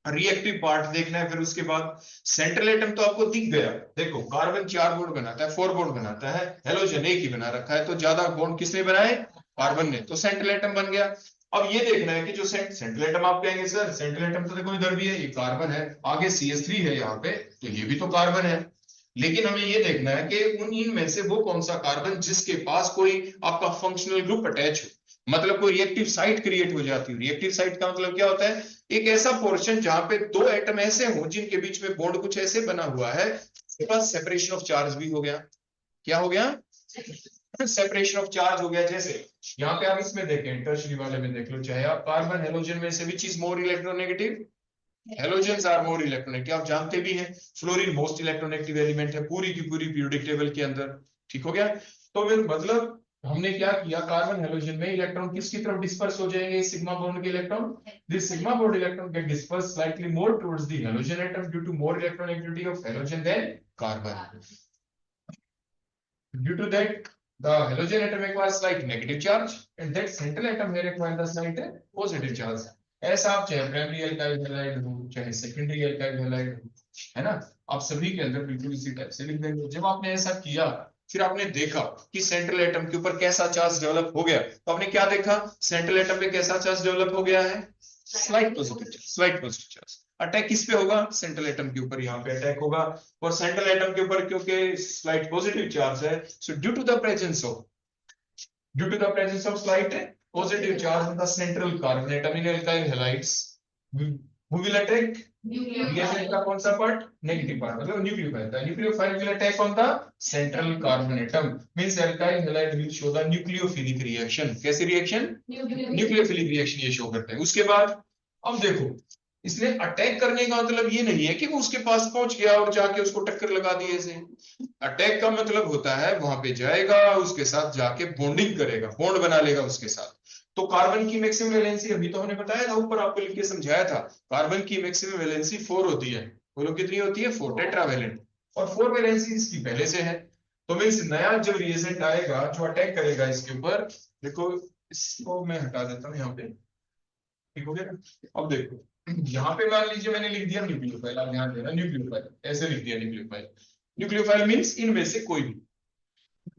रिएक्टिव पार्ट देखना है। फिर उसके बाद सेंट्रल एटम तो आपको दिख गया, देखो कार्बन 4 बॉन्ड बनाता है, 4 बॉन्ड बनाता है, हेलोजन एक ही बना रखा है, तो ज्यादा बॉन्ड किसने बनाए, कार्बन ने, तो सेंट्रल एटम बन गया। अब ये देखना है कि जो सेंट्रल एटम आप कहेंगे सर सेंट्रल एटम तो देखो इधर भी है, ये कार्बन है, आगे CH3 है यहाँ पे, तो ये भी तो कार्बन है। लेकिन हमें ये देखना है कि उन इनमें से वो कौन सा कार्बन जिसके पास कोई आपका फंक्शनल ग्रुप अटैच हो, मतलब कोई रिएक्टिव साइट क्रिएट हो जाती है। रिएक्टिव साइट का मतलब क्या होता है, एक ऐसा पोर्शन जहां पे दो एटम ऐसे हो जिनके बीच में बॉन्ड कुछ ऐसे बना हुआ है, उसके पास सेपरेशन ऑफ चार्ज भी हो गया। क्या हो गया, सेपरेशन ऑफ चार्ज हो गया। जैसे यहाँ पे आप इसमें देखें, टर्शरी वाले में देख लो, चाहे आप कार्बन हेलोजन में से which is more electronegative, halogens are more electronegative. आप जानते भी हैं फ्लोरीन मोस्ट इलेक्ट्रोनेगेटिव एलिमेंट है पूरी की पूरी पीरियोडिक टेबल के अंदर, ठीक हो गया। तो फिर मतलब हमने क्या किया, कार्बन हेलोजन में इलेक्ट्रॉन किसकी तरफ डिस्पर्स हो जाएंगे, सिग्मा बॉन्ड के electron, this sigma bond electron get disperse slightly more towards the halogen atom due to more electronegativity of halogen than carbon. Due to that, the halogen atom acquires slight negative charge, and that central atom here acquires the slight positive charge. ऐसा आप चाहे primary alkyl halide हो चाहे secondary alkyl halide हो, है ना, आप सभी के अंदर बिल्कुल इसी टाइप से लिख देंगे। जब आपने ऐसा किया फिर आपने देखा कि सेंट्रल एटम के ऊपर कैसा चार्ज डेवलप हो गया, तो आपने क्या देखा, सेंट्रल एटम पे कैसा चार्ज डेवलप हो गया है, slight positive, slight positive charge. Attack किस पे होगा, सेंट्रल एटम के ऊपर, यहाँ पे अटैक होगा। और सेंट्रल एटम के ऊपर क्योंकि स्लाइट पॉजिटिव चार्ज है, so due to the presence of slight positive charge in the central carbon atom in alkyl halides, who will attack reagent का कौन सा पार्ट, नेगेटिव पार्ट, मतलब nucleophile. The nucleophile will attack on the central carbon atom means alkyl halide will show the nucleophilic reaction। कैसे reaction, nucleophilic reaction ये show करते हैं। उसके बाद अब देखो, इसने अटैक करने का मतलब ये नहीं है कि वो उसके पास पहुंच गया और जाके उसको टक्कर लगा दी ऐसे। अटैक का मतलब होता है वहां पे जाएगा, उसके साथ जाके बॉन्डिंग करेगा, बॉन्ड बना लेगा उसके साथ। तो कार्बन की मैक्सिमम वैलेंसी अभी तो हमने बताया था, ऊपर आपको लिख के समझाया था, कार्बन की मैक्सिमम वैलेंसी 4 होती है। बोलो कितनी होती है, 4 टेट्रावेलेंट, और 4 वैलेंसी इसकी पहले से है। तो मींस नया जो रिएजेंट आएगा जो अटैक करेगा इसके ऊपर, देखो इसको मैं हटा देता हूँ यहाँ पे, ठीक हो गया। अब देखो यहाँ पे मान लीजिए मैंने लिख दिया न्यूक्लियोफाइल, आप ध्यान देना, न्यूक्लियोफाइल ऐसे लिख दिया न्यूक्लियोफाइल। न्यूक्लियोफाइल मींस इनमें से कोई भी।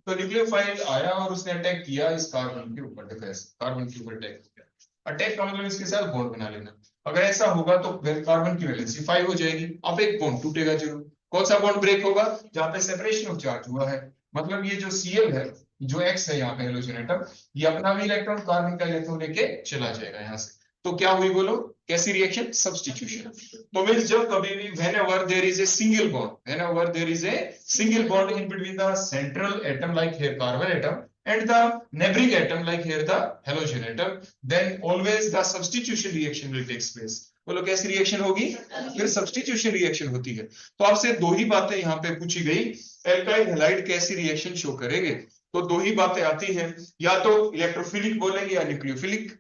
तो न्यूक्लियोफाइल आया और उसने अटैक किया इस कार्बन के ऊपर, देखो ऐसे कार्बन के ऊपर अटैक किया। अटैक का मतलब इसके साथ बॉन्ड बना लेना। अगर ऐसा होगा तो फिर कार्बन की वैलेंसी 5 हो जाएगी। अब एक बॉन्ड टूटेगा जरूर। कौन सा बॉन्ड ब्रेक होगा, जहां पे सेपरेशन ऑफ चार्ज हुआ है। मतलब ये जो Cl है, जो X है यहाँ पे हेलोजन एटम, ये अपना भी इलेक्ट्रॉन कार्बन का इलेक्ट्रॉन लेके चला जाएगा यहाँ से। तो क्या हुई बोलो, कैसी रिएक्शन, सब्स्टिट्यूशन। तो मींस जब कभी भी whenever there is a single bond, whenever there is a single bond in between the central atom like here carbon atom and the neighboring atom like here the halogen atom, then always the substitution reaction will take place। बोलो कैसी reaction होगी, फिर substitution reaction होती है। तो आपसे दो ही बातें यहाँ पे पूछी गई, एल्काइल हैलाइड कैसी रिएक्शन शो करेंगे। तो दो ही बातें आती हैं, या तो इलेक्ट्रोफिलिक बोलेंगे या न्यूक्लियोफिलिक।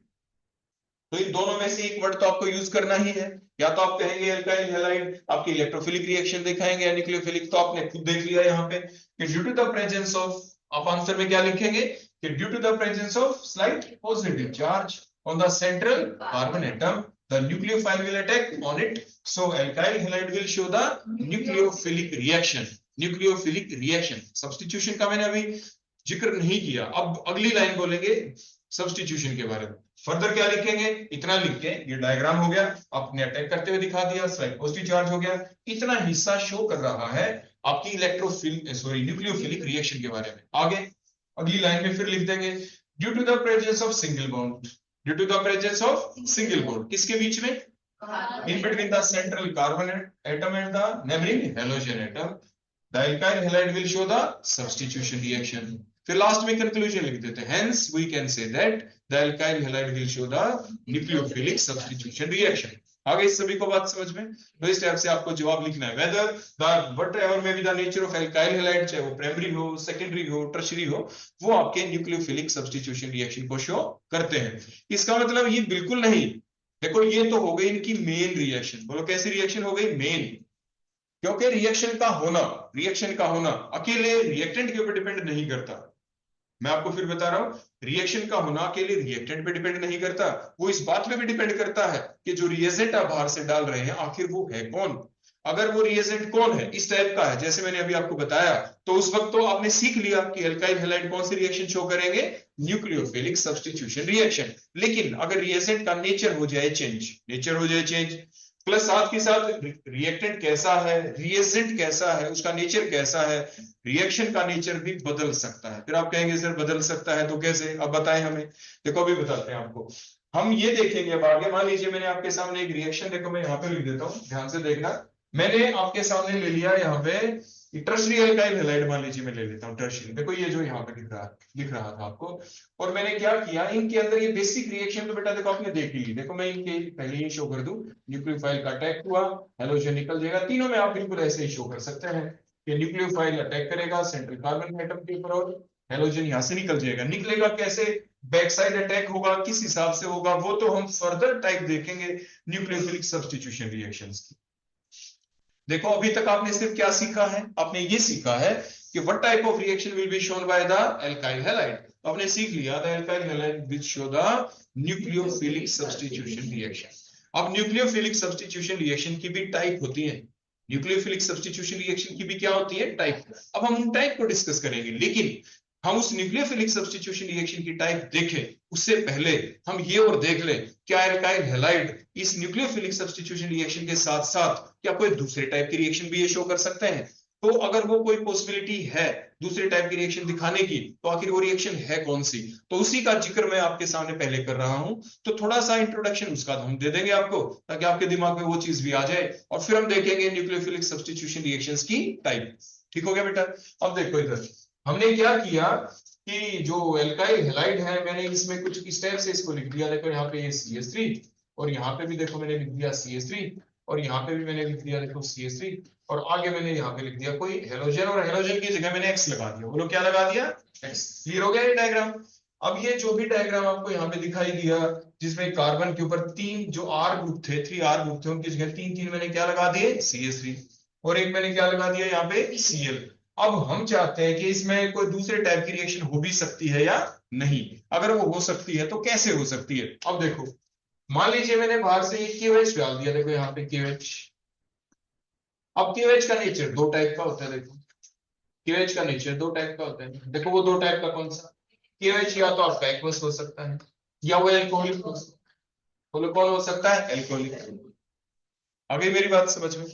तो इन दोनों में से एक वर्ड तो आपको यूज करना ही है। या तो आप कहेंगे एल्काइल हैलाइड आपकी इलेक्ट्रोफिलिक रिएक्शन दिखाएंगे या न्यूक्लियोफिलिक। तो आपने खुद देख लिया यहाँ पे कि due to the presence of, आप आंसर में क्या लिखेंगे कि due to the presence of slight positive charge on the central carbon atom the nucleophile will attack on it, so alkyl halide will show the nucleophilic reaction। nucleophilic reaction substitution का मैंने अभी जिक्र नहीं किया। अब अगली लाइन बोलेंगे substitution के बारे में। फर्दर क्या लिखेंगे, इतना लिख के ये डायग्राम हो गया, आपने अटैक करते हुए दिखा दिया, स्लाइड पॉजिटिव चार्ज हो गया। इतना हिस्सा शो कर रहा है आपकी न्यूक्लियोफिलिक रिएक्शन के बारे में। आगे अगली लाइन में फिर लिख देंगे due to the presence of single bond, due to the presence of single bond, किसके बीच में, in between the central carbon atom and the neighboring halogen atom, the alkyl halide will show the substitution reaction। फिर last में conclusion लिख देते हैं, hence we can say that the alkyl halide will show the nucleophilic substitution reaction। आगे इस सभी को बात समझ में। तो इस टाइप से आपको जवाब लिखना है, whether the whatever may be the nature of alkyl halide, चाहे वो प्राइमरी हो, सेकेंडरी हो, टर्शियरी हो, वो आपके न्यूक्लियोफिलिक सब्स्टिट्यूशन रिएक्शन को शो करते हैं। इसका मतलब ये बिल्कुल नहीं, देखो ये तो हो गई इनकी मेन रिएक्शन। बोलो कैसी रिएक्शन हो गई, मेन। क्योंकि रिएक्शन का होना अकेले रिएक्टेंट के ऊपर डिपेंड नहीं करता। मैं आपको फिर बता रहा हूं, रिएक्शन का होना अकेले रिएक्टेंट पे डिपेंड नहीं करता, वो इस बात पे भी डिपेंड करता है कि जो रिएजेंट आप बाहर से डाल रहे हैं आखिर वो है कौन। अगर वो रिएजेंट कौन है, इस टाइप का है जैसे मैंने अभी आपको बताया, तो उस वक्त तो आपने सीख लिया कि एल्काइल हैलाइड कौन सी रिएक्शन शो करेंगे, न्यूक्लियोफिलिक सब्स्टिट्यूशन रिएक्शन। लेकिन अगर रिएजेंट का नेचर हो जाए चेंज, प्लस साथ के साथ रिएक्टेंट कैसा है, रिएजेंट कैसा है, उसका नेचर कैसा है, रिएक्शन का नेचर भी बदल सकता है। फिर आप कहेंगे सर बदल सकता है तो कैसे, अब बताएं हमें। देखो अभी बताते हैं आपको, हम ये देखेंगे अब आगे। मान लीजिए मैंने आपके सामने एक रिएक्शन, देखो मैं यहाँ पे लिख देता हूँ, ध्यान से देखना। मैंने आपके सामने ले लिया यहाँ पे टर्शियरी एल्काइल हैलाइड, मान लीजिए मैं ले लेता हूँ टर्शियरी। देखो ये जो यहाँ पे दिख रहा था आपको, और मैंने क्या किया, इनके अंदर ये बेसिक रिएक्शन तो बेटा देखो आपने देख ली। देखो मैं इनके पहले ही शो कर दूं, न्यूक्लियोफाइल का अटैक हुआ, हैलोजन निकल जाएगा। तीनों में आप बिल्कुल ऐसे ही शो कर सकते हैं कि न्यूक्लियोफाइल अटैक करेगा सेंट्रल कार्बन एटम के ऊपर और हैलोजन यहाँ से निकल जाएगा। निकलेगा कैसे, बैक साइड अटैक होगा, किस हिसाब से होगा वो तो हम फर्दर टाइप देखेंगे न्यूक्लियोफिलिक सब्स्टिट्यूशन रिएक्शंस की। देखो अभी तक आपने सिर्फ क्या सीखा है, आपने ये सीखा है कि what type of reaction will be shown by the alkyl halide. आपने सीख लिया the alkyl halide which show the nucleophilic substitution reaction. अब न्यूक्लियोफिलिक सब्स्टिट्यूशन रिएक्शन की भी टाइप होती है, न्यूक्लियोफिलिक सब्स्टिट्यूशन रिएक्शन की भी क्या होती है, टाइप। अब हम उन टाइप को डिस्कस करेंगे, लेकिन हम उस न्यूक्लियोफिलिक सब्स्टिट्यूशन रिएक्शन की टाइप देखें उससे पहले हम ये और देख लें क्या एल्काइल हैलाइड इस न्यूक्लियोफिलिक सब्स्टिट्यूशन रिएक्शन के साथ साथ क्या कोई दूसरे टाइप की रिएक्शन भी ये शो कर सकते हैं। तो अगर वो कोई पॉसिबिलिटी है दूसरे टाइप की रिएक्शन दिखाने की, तो आखिर वो रिएक्शन है कौन सी, तो उसी का जिक्र मैं आपके सामने पहले कर रहा हूं। तो थोड़ा सा इंट्रोडक्शन उसका हम दे देंगे आपको, ताकि आपके दिमाग में वो चीज भी आ जाए, और फिर हम देखेंगे न्यूक्लियोफिलिक सब्स्टिट्यूशन रिएक्शंस की टाइप। ठीक हो गया बेटा। अब देखो इधर हमने क्या किया कि जो एल्काइल हैलाइड है मैंने इसमें कुछ इस टाइप से इसको लिख दिया। देखो यहाँ पे ये CH3, और यहाँ पे भी देखो मैंने लिख दिया CH3, और यहाँ पे भी मैंने लिख दिया देखो CH3, और आगे मैंने यहाँ पे लिख दिया कोई हेलोजन, और हेलोजन की जगह मैंने X लगा दिया। बोलो क्या लगा दिया, X। क्लियर हो गया ये डायग्राम। अब ये जो भी डायग्राम आपको यहाँ पे दिखाई दिया जिसमें कार्बन के ऊपर 3 जो R ग्रुप थे, 3R ग्रुप थे, उनकी जगह 3 मैंने क्या लगा दिए, CH3, और एक मैंने क्या लगा दिया यहाँ पे Cl। अब हम चाहते हैं कि इसमें कोई दूसरे टाइप की रिएक्शन हो भी सकती है या नहीं, अगर वो हो सकती है तो कैसे हो सकती है। अब देखो मान लीजिए मैंने बाहर से एक KOH डाल दिया, देखो यहाँ पे KOH। अब KOH का नेचर 2 टाइप का होता है। देखो KOH का नेचर 2 टाइप का होता है। देखो वो 2 टाइप का कौन सा, KOH या तो आपका एक्वस हो सकता है या वो एल्कोहलिक हो सकता है। बोलो कौन हो सकता है, एल्कोहलिक। आगे मेरी बात समझ में।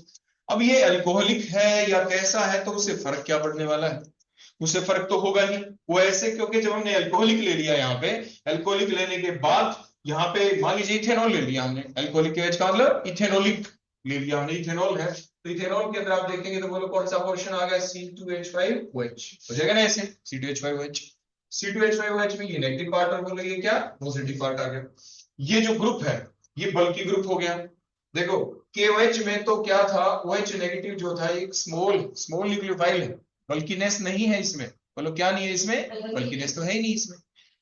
अब ये अल्कोहलिक है या कैसा है तो उससे फर्क क्या पड़ने वाला है, उससे फर्क तो होगा ही। वो ऐसे क्योंकि जब हमने अल्कोहलिक ले लिया यहाँ पे, अल्कोहलिक लेने के बाद यहाँ पे मान लीजिए इथेनॉल ले लिया हमने, अल्कोहलिक KOH का मतलब इथेनॉलिक ले लिया हमने, इथेनॉल है तो इथेनॉल के अंदर आप देखेंगे तो बोलो कौन सा पोर्शन आ गया, C2H5OH हो जाएगा ना ऐसे, C2H5OH। C2H5OH में ये नेगेटिव पार्ट और बोलो ये क्या, पॉजिटिव पार्ट आ गया। ये जो ग्रुप है ये बल्कि ग्रुप हो गया। देखो KOH में तो क्या था, OH नेगेटिव जो था एक स्मॉल न्यूक्लियोफाइल है, बल्कीनेस नहीं है इसमें। बोलो क्या नहीं है इसमें, बल्कीनेस तो है ही नहीं इसमें।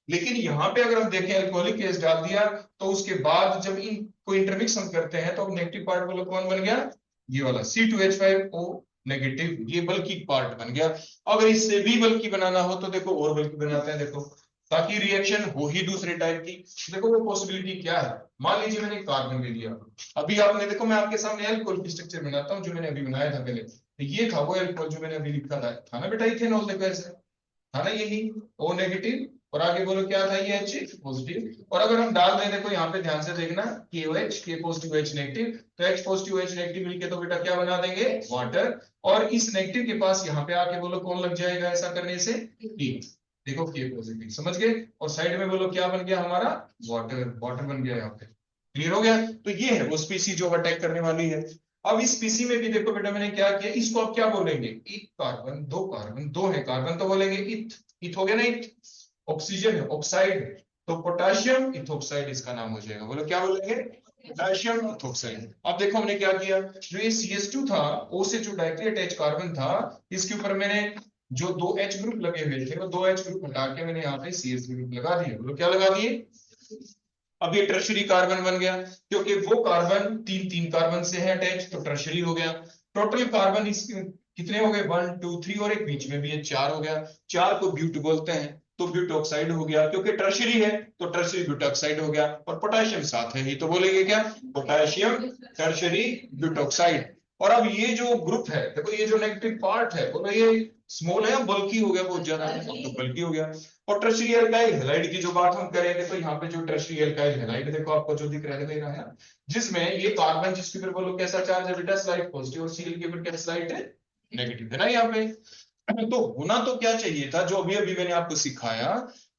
लेकिन यहाँ पे अगर हम देखें अल्कोहलिक केस डाल दिया तो उसके बाद जब इनको इंटरमिक्स हम करते हैं तो नेगेटिव पार्ट बोलो कौन बन गया, ये वाला C2H5O नेगेटिव, ये बल्कि पार्ट बन गया। अगर इससे भी बल्कि बनाना हो तो देखो और बल्कि बनाते हैं, देखो ताकि रिएक्शन हो ही दूसरे टाइप की। देखो वो पॉसिबिलिटी क्या है, मान लीजिए मैंने कार्बन ले लिया, अभी आपने देखो मैं आपके सामने एल्कोहल की स्ट्रक्चर बनाता हूँ जो मैंने अभी बनाया था पहले, ये था वो एल्कोहल जो मैंने अभी लिखा था ना बेटा, इथेनॉल। देखो ऐसे था ना, यही O नेगेटिव और आगे बोलो क्या था ये H पॉजिटिव। और अगर हम डाल दें देखो यहाँ पे ध्यान से देखना KOH K positive H negative, तो H पॉजिटिव H नेगेटिव मिलके तो बेटा क्या बना देंगे, वाटर। और इस नेगेटिव के पास यहाँ पे आके बोलो कौन लग जाएगा ऐसा करने से, T। देखो K पॉजिटिव समझ गए, और साइड में बोलो क्या बन गया हमारा, वाटर बन गया यहाँ पे। क्लियर हो गया। तो ये है वो स्पीसी जो अटैक करने वाली है। अब इस स्पीसी में भी देखो बेटा मैंने क्या किया, इसको आप क्या बोलेंगे, एक कार्बन दो है कार्बन तो बोलेंगे इथ हो गया ना, इथ। ऑक्सीजन है ऑक्साइड, तो पोटाशियम इथोक्साइड इसका नाम हो जाएगा। बोलो क्या बोलेंगे, पोटाशियम इथोक्साइड। अब देखो हमने क्या किया, जो ये CH2 था O से जो डायरेक्टली अटैच कार्बन था इसके ऊपर मैंने जो 2 H ग्रुप लगे हुए थे वो 2 H ग्रुप हटा के मैंने यहाँ पे CH3 ग्रुप लगा दिए। बोलो क्या लगा दिए, अब ये टर्शरी कार्बन बन गया, क्योंकि वो कार्बन तीन कार्बन से है अटैच तो टर्शरी हो गया। टोटल कार्बन इस कितने हो गए, 1 2 3, और एक बीच में भी है 4 हो गया। 4 को ब्यूट बोलते हैं तो ब्यूटोक्साइड हो गया, क्योंकि टर्शरी है तो टर्शरी ब्यूटोक्साइड हो गया। और पोटाशियम साथ है ही तो बोलेंगे क्या, पोटाशियम टर्शरी ब्यूटोक्साइड। और अब ये जो ग्रुप है देखो, ये जो नेगेटिव पार्ट है बोलो ये स्मॉल है, बल्कि हो गया बहुत ज्यादा, तो बल्कि हो गया। और टर्शरी एल्काइल हैलाइड की जो बात हम करें, देखो यहाँ पे जो टर्शरी एल्काइल हैलाइड देखो आपको जो दिख रहा है जिसमें ये कार्बन जिसके ऊपर बोलो कैसा चार्ज है बेटा, स्लाइड पॉजिटिव, और Cl के ऊपर क्या स्लाइड है, नेगेटिव है ना यहाँ पे। तो होना तो क्या चाहिए था, जो अभी अभी मैंने आपको सिखाया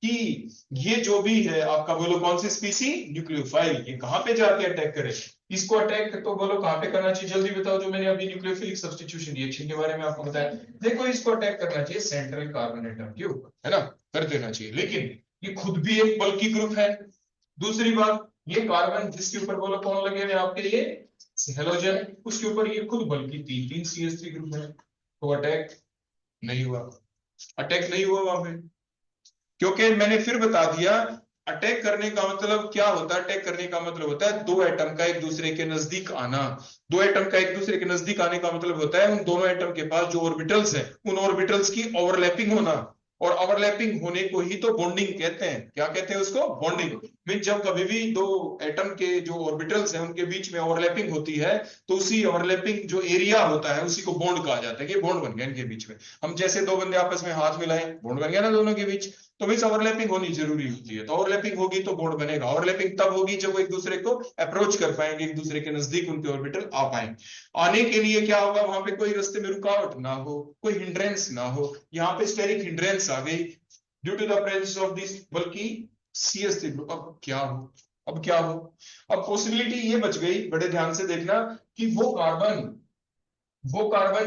कि ये जो भी है आपका बोलो कौन सी स्पीसी, न्यूक्लियोफाइल, ये कहां पे जाके अटैक करे, इसको अटैक तो बोलो कहां पे करना चाहिए, जल्दी बताओ। जो मैंने अभी न्यूक्लियोफिलिक सब्स्टिट्यूशन रिएक्शन के बारे में आपको बताया, देखो इसको अटैक करना चाहिए सेंट्रल कार्बन एटम के ऊपर, है ना, कर देना चाहिए। लेकिन ये खुद भी एक बल्कि ग्रुप है। दूसरी बात, ये कार्बन जिसके ऊपर बोलो कौन लगे हुए आपके लिए, हेलोजन, उसके ऊपर ये खुद बल्कि 3 CH3 ग्रुप है, तो अटैक नहीं हुआ, अटैक नहीं हुआ वहां पे। क्योंकि मैंने फिर बता दिया अटैक करने का मतलब क्या होता है, अटैक करने का मतलब होता है 2 एटम का एक दूसरे के नजदीक आना। 2 एटम का एक दूसरे के नजदीक आने का मतलब होता है उन दोनों एटम के पास जो ऑर्बिटल्स हैं उन ऑर्बिटल्स की ओवरलैपिंग होना। और ओवरलैपिंग होने को ही तो बॉन्डिंग कहते हैं। क्या कहते हैं उसको? बॉन्डिंग। मीन जब कभी भी दो एटम के जो ऑर्बिटल्स हैं उनके बीच में ओवरलैपिंग होती है तो उसी ओवरलैपिंग जो एरिया होता है उसी को बॉन्ड कहा जाता है कि बॉन्ड बन गया इनके बीच में। हम जैसे दो बंदे आपस में हाथ मिलाएं, बॉन्ड बन गया ना दोनों के बीच। तो मीन्स ओवरलैपिंग होनी जरूरी होती है। तो ओवरलैपिंग होगी तो बॉन्ड बनेगा। ओवरलैपिंग तब होगी जब वो एक दूसरे को अप्रोच कर पाएंगे, एक दूसरे के नजदीक उनके ऑर्बिटल आ पाएंगे। आने के लिए क्या होगा? वहां पे कोई रास्ते में रुकावट ना हो, कोई हिंड्रेंस ना हो। यहाँ पे स्टेरिक हिंड्रेंस आ गई due to the presence of this bulky CH3 group. अब क्या हो? अब क्या हो? अब पॉसिबिलिटी ये बच गई, बड़े ध्यान से देखना, कि वो कार्बन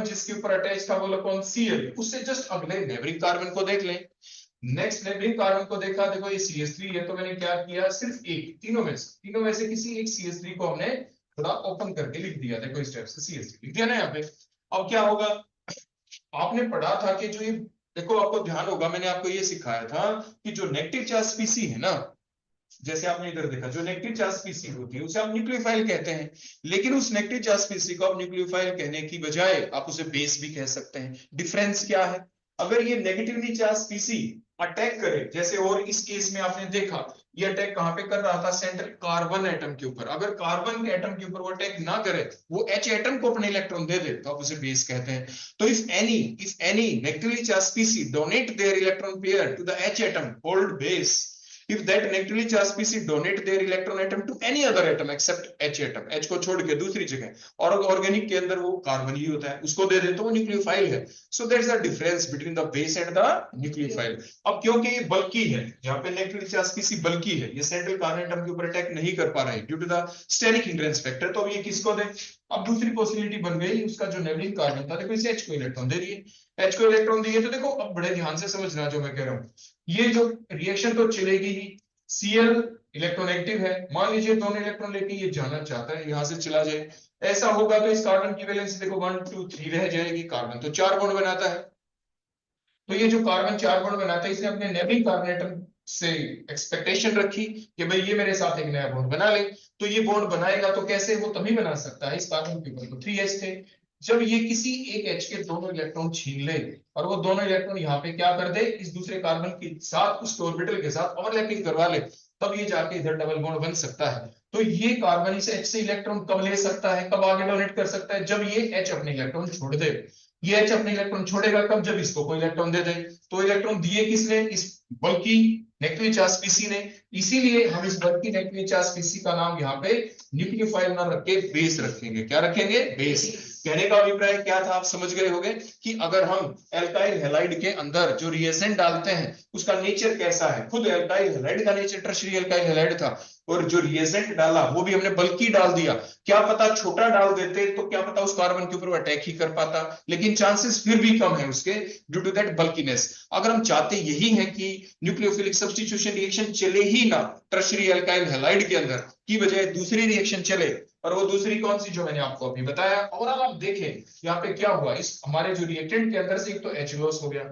जिसके ऊपर अटैच था वो कौन? Cl, उससे जस्ट अगले नेबरिंग कार्बन को देख लें। नेक्स्ट नेबरिंग कार्बन को देखा, देखो ये CH3 है, तो मैंने क्या किया, सिर्फ एक, तीनों में से किसी एक CH3 को हमने थोड़ा ओपन करके लिख दिया। देखो इस टाइप से CH3 लिख दिया ना यहाँ पे। अब क्या होगा? आपने पढ़ा था कि जो ये, देखो आपको ध्यान होगा, मैंने आपको ये सिखाया था कि जो नेगेटिव चार्ज स्पीसी है ना, जैसे आपने इधर देखा, जो नेगेटिव चार्ज स्पीसी होती है उसे आप न्यूक्लियोफाइल कहते हैं। लेकिन उस नेगेटिव चार्ज स्पीसी को आप न्यूक्लियोफाइल कहने की बजाय आप उसे बेस भी कह सकते हैं। डिफरेंस क्या है? अगर ये नेगेटिवली चार्ज स्पीसी अटैक करे, जैसे और इस केस में आपने देखा, ये अटैक कहां पे कर रहा था? सेंट्रल कार्बन एटम के ऊपर। अगर कार्बन के एटम के ऊपर वो अटैक ना करे, वो H एटम को अपने इलेक्ट्रॉन दे दे, तो आप उसे बेस कहते हैं। तो if any negatively charged species donate their electron pair to the H atom called base, if that negatively charged species donate their electron atom to any other atom except H atom, H को छोड़ के दूसरी जगह, और organic के अंदर वो carbon ही होता है, उसको दे दे तो वो न्यूक्लियोफाइल है। So that's the difference between the base and the nucleophile. अब क्योंकि ये बल्की है, यहाँ पे नेगेटिवली चार्ज स्पीसी बल्की है, ये सेंट्रल कार्बन एटम के ऊपर अटैक नहीं कर पा रहे हैं due to the steric hindrance factor, तो अब ये किसको दे? अब दूसरी पॉसिबिलिटी बन गई, उसका जो नेबरिंग कार्बन था, देखो इसे H को इलेक्ट्रॉन दे दिए, H को इलेक्ट्रॉन दिए, तो देखो अब बड़े ध्यान से समझना जो मैं कह रहा हूं, ये जो रिएक्शन तो चलेगी ही। Cl इलेक्ट्रोनेगेटिव है, मान लीजिए दोनों इलेक्ट्रॉन लेके ये जाना चाहता है, यहां से चला जाए, ऐसा होगा तो इस कार्बन की वैलेंसी देखो 1 2 3 रह जाएगी। कार्बन तो 4 बॉन्ड बनाता है, तो ये जो कार्बन 4 बॉन्ड बनाता है, इसने अपने नेबरिंग कार्बन एटम से एक्सपेक्टेशन रखी कि भाई ये मेरे साथ एक नया बॉन्ड बना ले। तो ये बॉन्ड बनाएगा तो कैसे? वो तभी बना सकता है, इस कार्बन के ऊपर तो 3H थे, जब ये किसी एक H के दोनों इलेक्ट्रॉन छीन ले और वो दोनों इलेक्ट्रॉन यहाँ पे क्या कर दे, इस दूसरे कार्बन के साथ, उसके ऑर्बिटल के साथ ओवरलैपिंग करवा ले, तब ये जाके इधर डबल बॉन्ड बन सकता है। तो ये कार्बन इस H से इलेक्ट्रॉन कब ले सकता है, कब आगे डोनेट कर सकता है? जब ये H अपने इलेक्ट्रॉन छोड़ दे। ये H अपने इलेक्ट्रॉन छोड़ेगा कब? जब इसको कोई इलेक्ट्रॉन दे दे। तो इलेक्ट्रॉन दिए किसने? इस बल्कि नेगेटिव चार्ज स्पीसी ने। इसीलिए हम इस बल्कि नेगेटिव चार्ज स्पीसी का नाम यहाँ पे न्यूक्लियोफाइल ना रख के बेस रखेंगे। क्या रखेंगे? बेस। कहने का अभिप्राय क्या था, आप समझ गए होंगे कि अगर हम एल्काइल हैलाइड के अंदर जो रिएजेंट डालते हैं उसका नेचर कैसा है। खुद एल्काइल हैलाइड का नेचर टर्शियरी एल्काइल हैलाइड था, और जो रिएजेंट डाला वो भी हमने बल्कि डाल दिया। क्या पता छोटा डाल देते तो क्या पता उस कार्बन के ऊपर वो अटैक ही कर पाता, लेकिन चांसेस फिर भी कम है उसके ड्यू टू दैट बल्कीनेस। अगर हम चाहते यही है कि न्यूक्लियोफिलिक सब्स्टिट्यूशन रिएक्शन चले ही ना टर्शियरी एल्काइल हैलाइड के अंदर, की बजाय दूसरी रिएक्शन चले, और वो दूसरी कौन सी जो मैंने आपको अभी बताया। और अब आप देखें यहाँ पे क्या हुआ, इस हमारे जो रिएक्टेंट के अंदर से एक तो H लॉस हो गया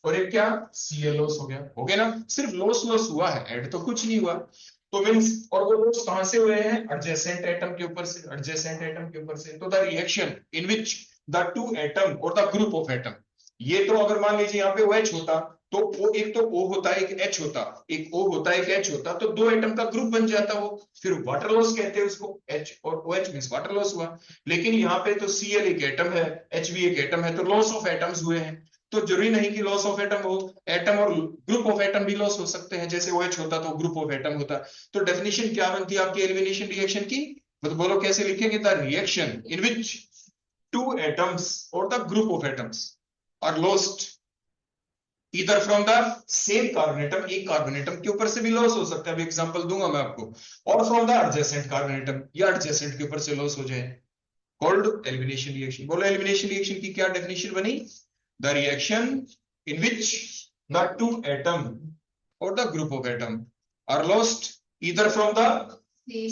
और एक क्या Cl लॉस हो गया ना। सिर्फ लॉस हुआ है, ऐड तो कुछ नहीं हुआ। तो मींस, और वो लॉस कहां से हुए हैं? एडजेसेंट एटम के ऊपर से, एडजेसेंट एटम के ऊपर से। तो the reaction in which the two atom और द ग्रुप ऑफ एटम, ये तो अगर मान लीजिए यहाँ पे OH होता तो वो एक तो O होता है, एक H होता, एक O होता है, एक H होता, तो दो एटम का ग्रुप बन जाता वो, फिर वाटर लॉस कहते हैं उसको। H और OH मींस वाटर लॉस हुआ। लेकिन यहाँ पे तो Cl एक एटम है, H भी एक एटम है, तो लॉस ऑफ एटम्स हुए हैं। तो जरूरी नहीं कि लॉस ऑफ एटम हो, एटम और ग्रुप ऑफ एटम भी लॉस हो सकते हैं। जैसे OH होता तो ग्रुप ऑफ एटम होता। तो डेफिनेशन क्या बनती है आपकी एलिमिनेशन रिएक्शन की? मतलब बोलो कैसे लिखेंगे? The reaction in which two atoms और the group of atoms are lost इधर from the same carbon atom, एक कार्बन एटम के ऊपर से भी लॉस हो सकता है, अभी एग्जांपल दूंगा मैं आपको, और from the adjacent carbon atom, या एडजेसेंट के ऊपर से लॉस हो जाए, कॉल्ड एलिमिनेशन रिएक्शन। बोलो एलिमिनेशन रिएक्शन की क्या डेफिनेशन बनी? The reaction in which the two atom और the group of atom are lost इधर from the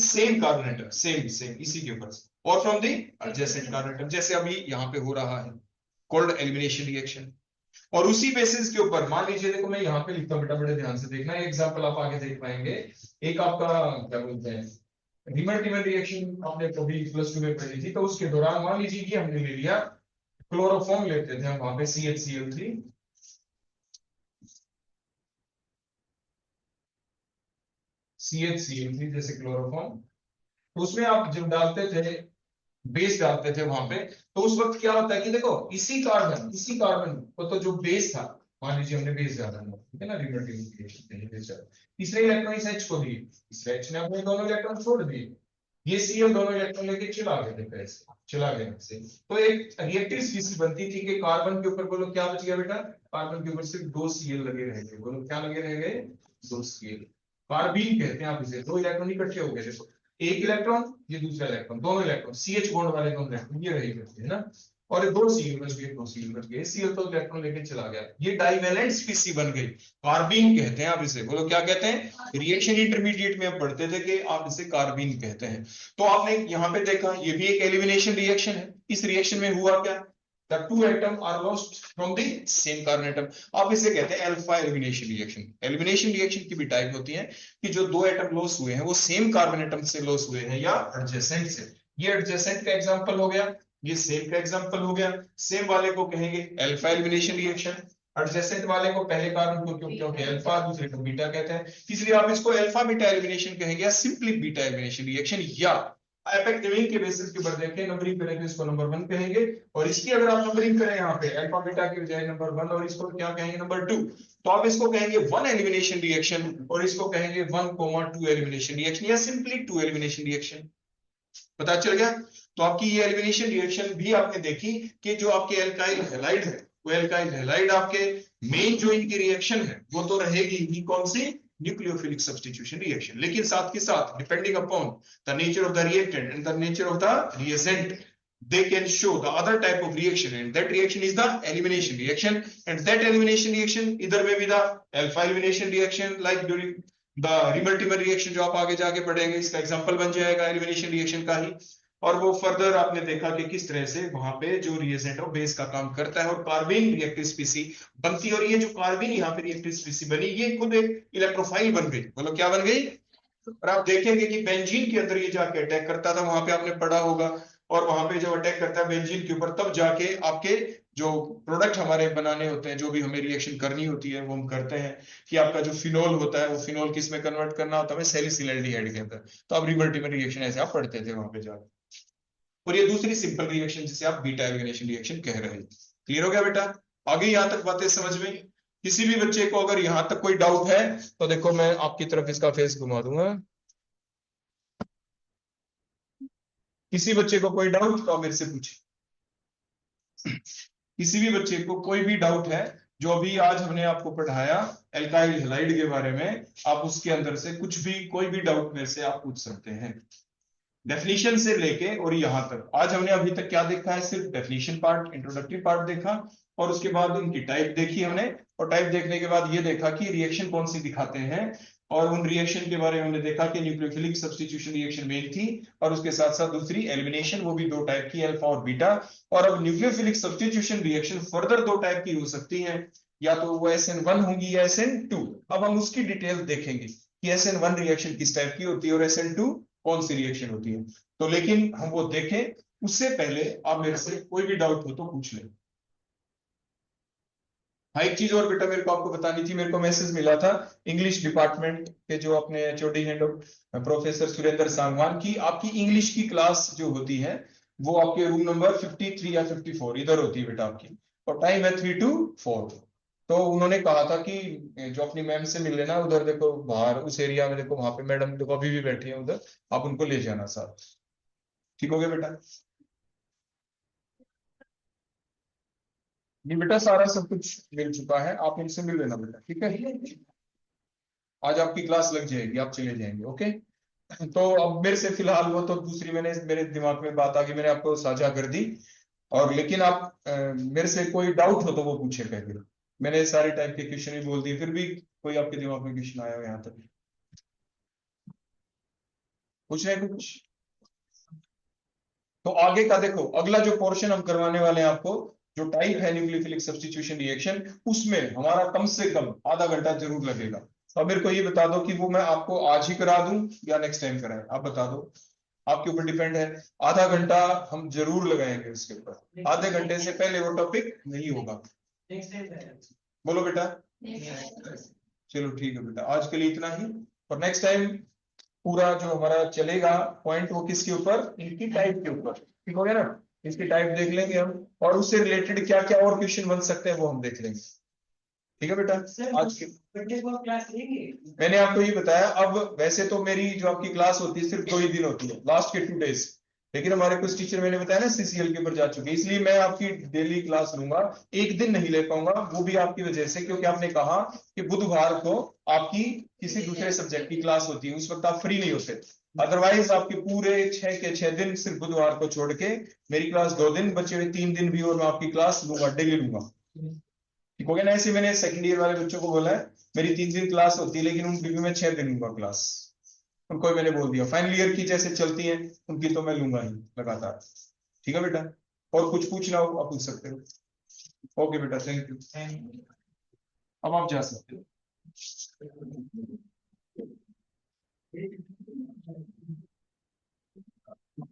same carbon atom, same इसी के ऊपर से, और from the adjacent carbon atom, जैसे अभी यहां पे हो रहा है, कॉल्ड एलिमिनेशन रिएक्शन। और उसी बेसिस के ऊपर मान लीजिए, देखो मैं यहाँ पे लिखता हूँ बेटा, बड़े ध्यान से देखना, एग्जांपल आप आगे देख पाएंगे। एक आपका क्या बोलते हैं, रीमन रिएक्शन आपने कभी प्लस 2 में पढ़ी थी, तो उसके दौरान मान लीजिए कि हमने ले लिया क्लोरोफॉर्म, लेते थे हम वहां पे CHCl3, CH3 जैसे क्लोरोफॉर्म, तो उसमें आप जब डालते थे, बेस डालते थे वहां पे, तो उस वक्त क्या होता है कि देखो इसी कार्बन को तो जो बेस था, मान लीजिए हमने बेस डाला, ठीक है ना, रिमल्टीप्लिकेशन, तीसरे इलेक्ट्रॉन इस H को दिए, इस H ने अपने दोनों इलेक्ट्रॉन छोड़ दिए, ये Cl दोनों इलेक्ट्रॉन लेके चला गया, देखो ऐसे चला गया से, तो एक रिएक्टिव स्पीशीज बनती थी कि कार्बन के ऊपर बोलो क्या बच गया बेटा, कार्बन के ऊपर सिर्फ 2 Cl लगे रह गए, बोलो क्या लगे रह गए, 2 Cl, कार्बीन कहते हैं आप इसे, दो इलेक्ट्रॉन इकट्ठे हो गए, देखो एक इलेक्ट्रॉन, ये दूसरा इलेक्ट्रॉन, दोनों इलेक्ट्रॉन CH बॉन्ड वाले दोनों इलेक्ट्रॉन ये रहे करते हैं ना, और ये 2 Cl बच गए, 2 Cl बच गए, Cl तो इलेक्ट्रॉन लेके चला गया, ये डाइवेलेंट स्पीसी बन गई, कार्बीन कहते हैं आप इसे, बोलो क्या कहते हैं, रिएक्शन इंटरमीडिएट में हम पढ़ते थे कि आप इसे कार्बीन कहते हैं। तो आपने यहाँ पे देखा ये भी एक एलिमिनेशन रिएक्शन है, इस रिएक्शन में हुआ क्या, the two atom are lost from the same carbon atom, आप इसे कहते हैं alpha elimination reaction. Elimination reaction की भी टाइप होती है कि जो दो एटम लॉस हुए हैं वो सेम कार्बन एटम से लॉस हुए हैं या एडजेसेंट से, ये एडजेसेंट का एग्जांपल हो गया, ये सेम का एग्जांपल हो गया, सेम वाले को कहेंगे अल्फा एलिमिनेशन रिएक्शन, एडजेसेंट वाले को पहले कार्बन को क्योंकि अल्फा, दूसरे को बीटा कहते हैं, इसलिए आप इसको अल्फा बीटा एलिमिनेशन कहेंगे या सिंपली बीटा एलिमिनेशन रिएक्शन, या एपेक नंबरिंग के बेसिस के ऊपर देखें, नंबरिंग करेंगे इसको नंबर 1 कहेंगे, और इसकी अगर आप नंबरिंग करें यहाँ पे अल्फा बीटा की बजाय नंबर 1, और इसको क्या कहेंगे नंबर 2, तो आप इसको कहेंगे 1 एलिमिनेशन रिएक्शन, और इसको कहेंगे 1,2 एलिमिनेशन रिएक्शन या सिंपली 2 एलिमिनेशन रिएक्शन, पता चल गया। तो आपकी ये एलिमिनेशन रिएक्शन भी आपने देखी कि जो आपके एल्काइल हैलाइड है, वो एल्काइल हैलाइड आपके मेन जो इनकी रिएक्शन है वो तो रहेगी ही कौन सी, न्यूक्लियोफिलिक सब्स्टिट्यूशन रिएक्शन, लेकिन साथ के साथ depending upon the nature of the reactant and the nature of the reagent, they can show the other type of reaction, and that reaction is the elimination reaction, and that elimination reaction either may be the alpha elimination reaction like during the Remultimer reaction जो आप आगे जाके पढ़ेंगे, इसका example बन जाएगा elimination reaction का ही, और वो फर्दर आपने देखा कि किस तरह से वहां पे जो रिएजेंट है बेस का काम करता है और कार्बेन रिएक्टिव स्पीसी बनती है, और ये जो कार्बेन यहाँ पे रिएक्टिव स्पीसी बनी ये खुद एक इलेक्ट्रोफाइल बन गई, बोलो क्या बन गई, और आप देखेंगे कि बेंजीन के अंदर ये जाके अटैक करता था, वहां पे आपने पढ़ा होगा, और वहां पे जब अटैक करता है बेंजीन के ऊपर तब जाके आपके जो प्रोडक्ट हमारे बनाने होते हैं, जो भी हमें रिएक्शन करनी होती है वो हम करते हैं, कि आपका जो फिनोल होता है वो फिनोल किस में कन्वर्ट करना होता है, सैलिसिलैल्डिहाइड के अंदर, तो आप रिवर्टिबल रिएक्शन ऐसे आप पढ़ते थे वहां पे जाके, और ये दूसरी सिंपल रिएक्शन जिसे आप बीटा एलिमिनेशन रिएक्शन कह रहे हैं। क्लियर हो गया बेटा, आगे यहां तक बातें समझ में, किसी भी बच्चे को अगर यहां तक कोई डाउट है तो देखो मैं आपकी तरफ इसका फेस घुमा दूंगा, किसी बच्चे को कोई डाउट तो मेरे से पूछे, किसी भी बच्चे को कोई भी डाउट है जो अभी आज हमने आपको पढ़ाया एल्काइल हैलाइड के बारे में, आप उसके अंदर से कुछ भी कोई भी डाउट मेरे से आप पूछ सकते हैं, डेफिनेशन से लेके और यहां तक। आज हमने अभी तक क्या देखा है, सिर्फ डेफिनेशन पार्ट, इंट्रोडक्टरी पार्ट देखा, और उसके बाद उनकी टाइप देखी हमने, और टाइप देखने के बाद ये देखा कि रिएक्शन कौन सी दिखाते हैं, और उन रिएक्शन के बारे में हमने देखा कि न्यूक्लियोफिलिक सब्स्टिट्यूशन रिएक्शन मेन थी, और उसके साथ साथ दूसरी एलिमिनेशन, वो भी दो टाइप की, अल्फा और बीटा, और अब न्यूक्लियोफिलिक सब्स्टिट्यूशन रिएक्शन फर्दर दो टाइप की हो सकती है, या तो वो SN1 होंगी या SN2, अब हम उसकी डिटेल देखेंगे कि SN1 रिएक्शन किस टाइप की होती है और SN2 कौन सी रिएक्शन होती है, तो लेकिन हम वो देखें उससे पहले आप मेरे से कोई भी डाउट हो तो पूछ लें। हाँ, एक चीज और बेटा मेरे को आपको बतानी थी, मेरे को मैसेज मिला था इंग्लिश डिपार्टमेंट के जो अपने HOD हैं प्रोफेसर सुरेंद्र सांगवान की, आपकी इंग्लिश की क्लास जो होती है वो आपके रूम नंबर 53 या 54 इधर होती है बेटा आपकी, और टाइम है 3 to 4, तो उन्होंने कहा था कि जो अपनी मैम से मिल लेना उधर, देखो बाहर उस एरिया में, देखो वहां पे मैडम देखो अभी भी बैठी है उधर, आप उनको ले जाना साथ, ठीक हो गया बेटा। ये बेटा सारा सब कुछ मिल चुका है, आप इनसे मिल लेना बेटा, ठीक है, आज आपकी क्लास लग जाएगी, आप चले जाएंगे, ओके। तो अब मेरे से फिलहाल वो तो दूसरी मैंने मेरे दिमाग में बात आ गई, मैंने आपको साझा कर दी, और लेकिन आप मेरे से कोई डाउट हो तो वो पूछे पहले, मैंने सारे टाइप के क्वेश्चन ही बोल दिए, फिर भी कोई आपके दिमाग में क्वेश्चन आया हो यहाँ तक, पूछ रहे हैं कुछ, तो आगे का देखो अगला जो पोर्शन हम करवाने वाले हैं आपको, जो टाइप है न्यूक्लियोफिलिक सब्स्टिट्यूशन रिएक्शन, उसमें हमारा कम से कम आधा घंटा जरूर लगेगा, तो अब मेरे को ये बता दो कि वो मैं आपको आज ही करा दूं या नेक्स्ट टाइम कराएं, आप बता दो, आपके ऊपर डिपेंड है, आधा घंटा हम जरूर लगाएंगे उसके ऊपर, आधे घंटे से पहले वो टॉपिक नहीं होगा, बोलो बेटा, चलो ठीक है बेटा, आज के लिए इतना ही, और नेक्स्ट टाइम पूरा जो हमारा चलेगा पॉइंट वो किसके ऊपर, इनकी टाइप के ऊपर, ठीक हो गया ना। इसकी टाइप देख लेंगे हम, और उससे रिलेटेड क्या क्या और क्वेश्चन बन सकते हैं वो हम देख लेंगे। ठीक है बेटा, आज की क्लास लेंगे। मैंने आपको ये बताया। अब वैसे तो मेरी जो आपकी क्लास होती है सिर्फ 2 ही दिन होती है, लास्ट के 2 डेज, लेकिन हमारे कुछ टीचर मैंने बताया ना सीसीएल के ऊपर जा चुके, इसलिए मैं आपकी डेली क्लास लूंगा। एक दिन नहीं ले पाऊंगा, वो भी आपकी वजह से, क्योंकि आपने कहा कि बुधवार को आपकी किसी दूसरे सब्जेक्ट की क्लास होती है, उस वक्त आप फ्री नहीं होते। अदरवाइज आपके पूरे 6 के 6 दिन सिर्फ बुधवार को छोड़ के मेरी क्लास 2 दिन, बचे हुए 3 दिन भी और मैं आपकी क्लास लूंगा, डेली लूंगा। ठीक हो गया ना। ऐसे मैंने सेकंड ईयर वाले बच्चों को बोला है मेरी 3 दिन क्लास होती है, लेकिन उनकी भी मैं 6 दिन लूंगा क्लास। उनको मैंने बोल दिया फाइनल ईयर की जैसे चलती है उनकी तो मैं लूंगा ही लगातार। ठीक है बेटा, और कुछ पूछना हो आप पूछ सकते हो। ओके बेटा, थैंक यू। अब आप जा सकते हो।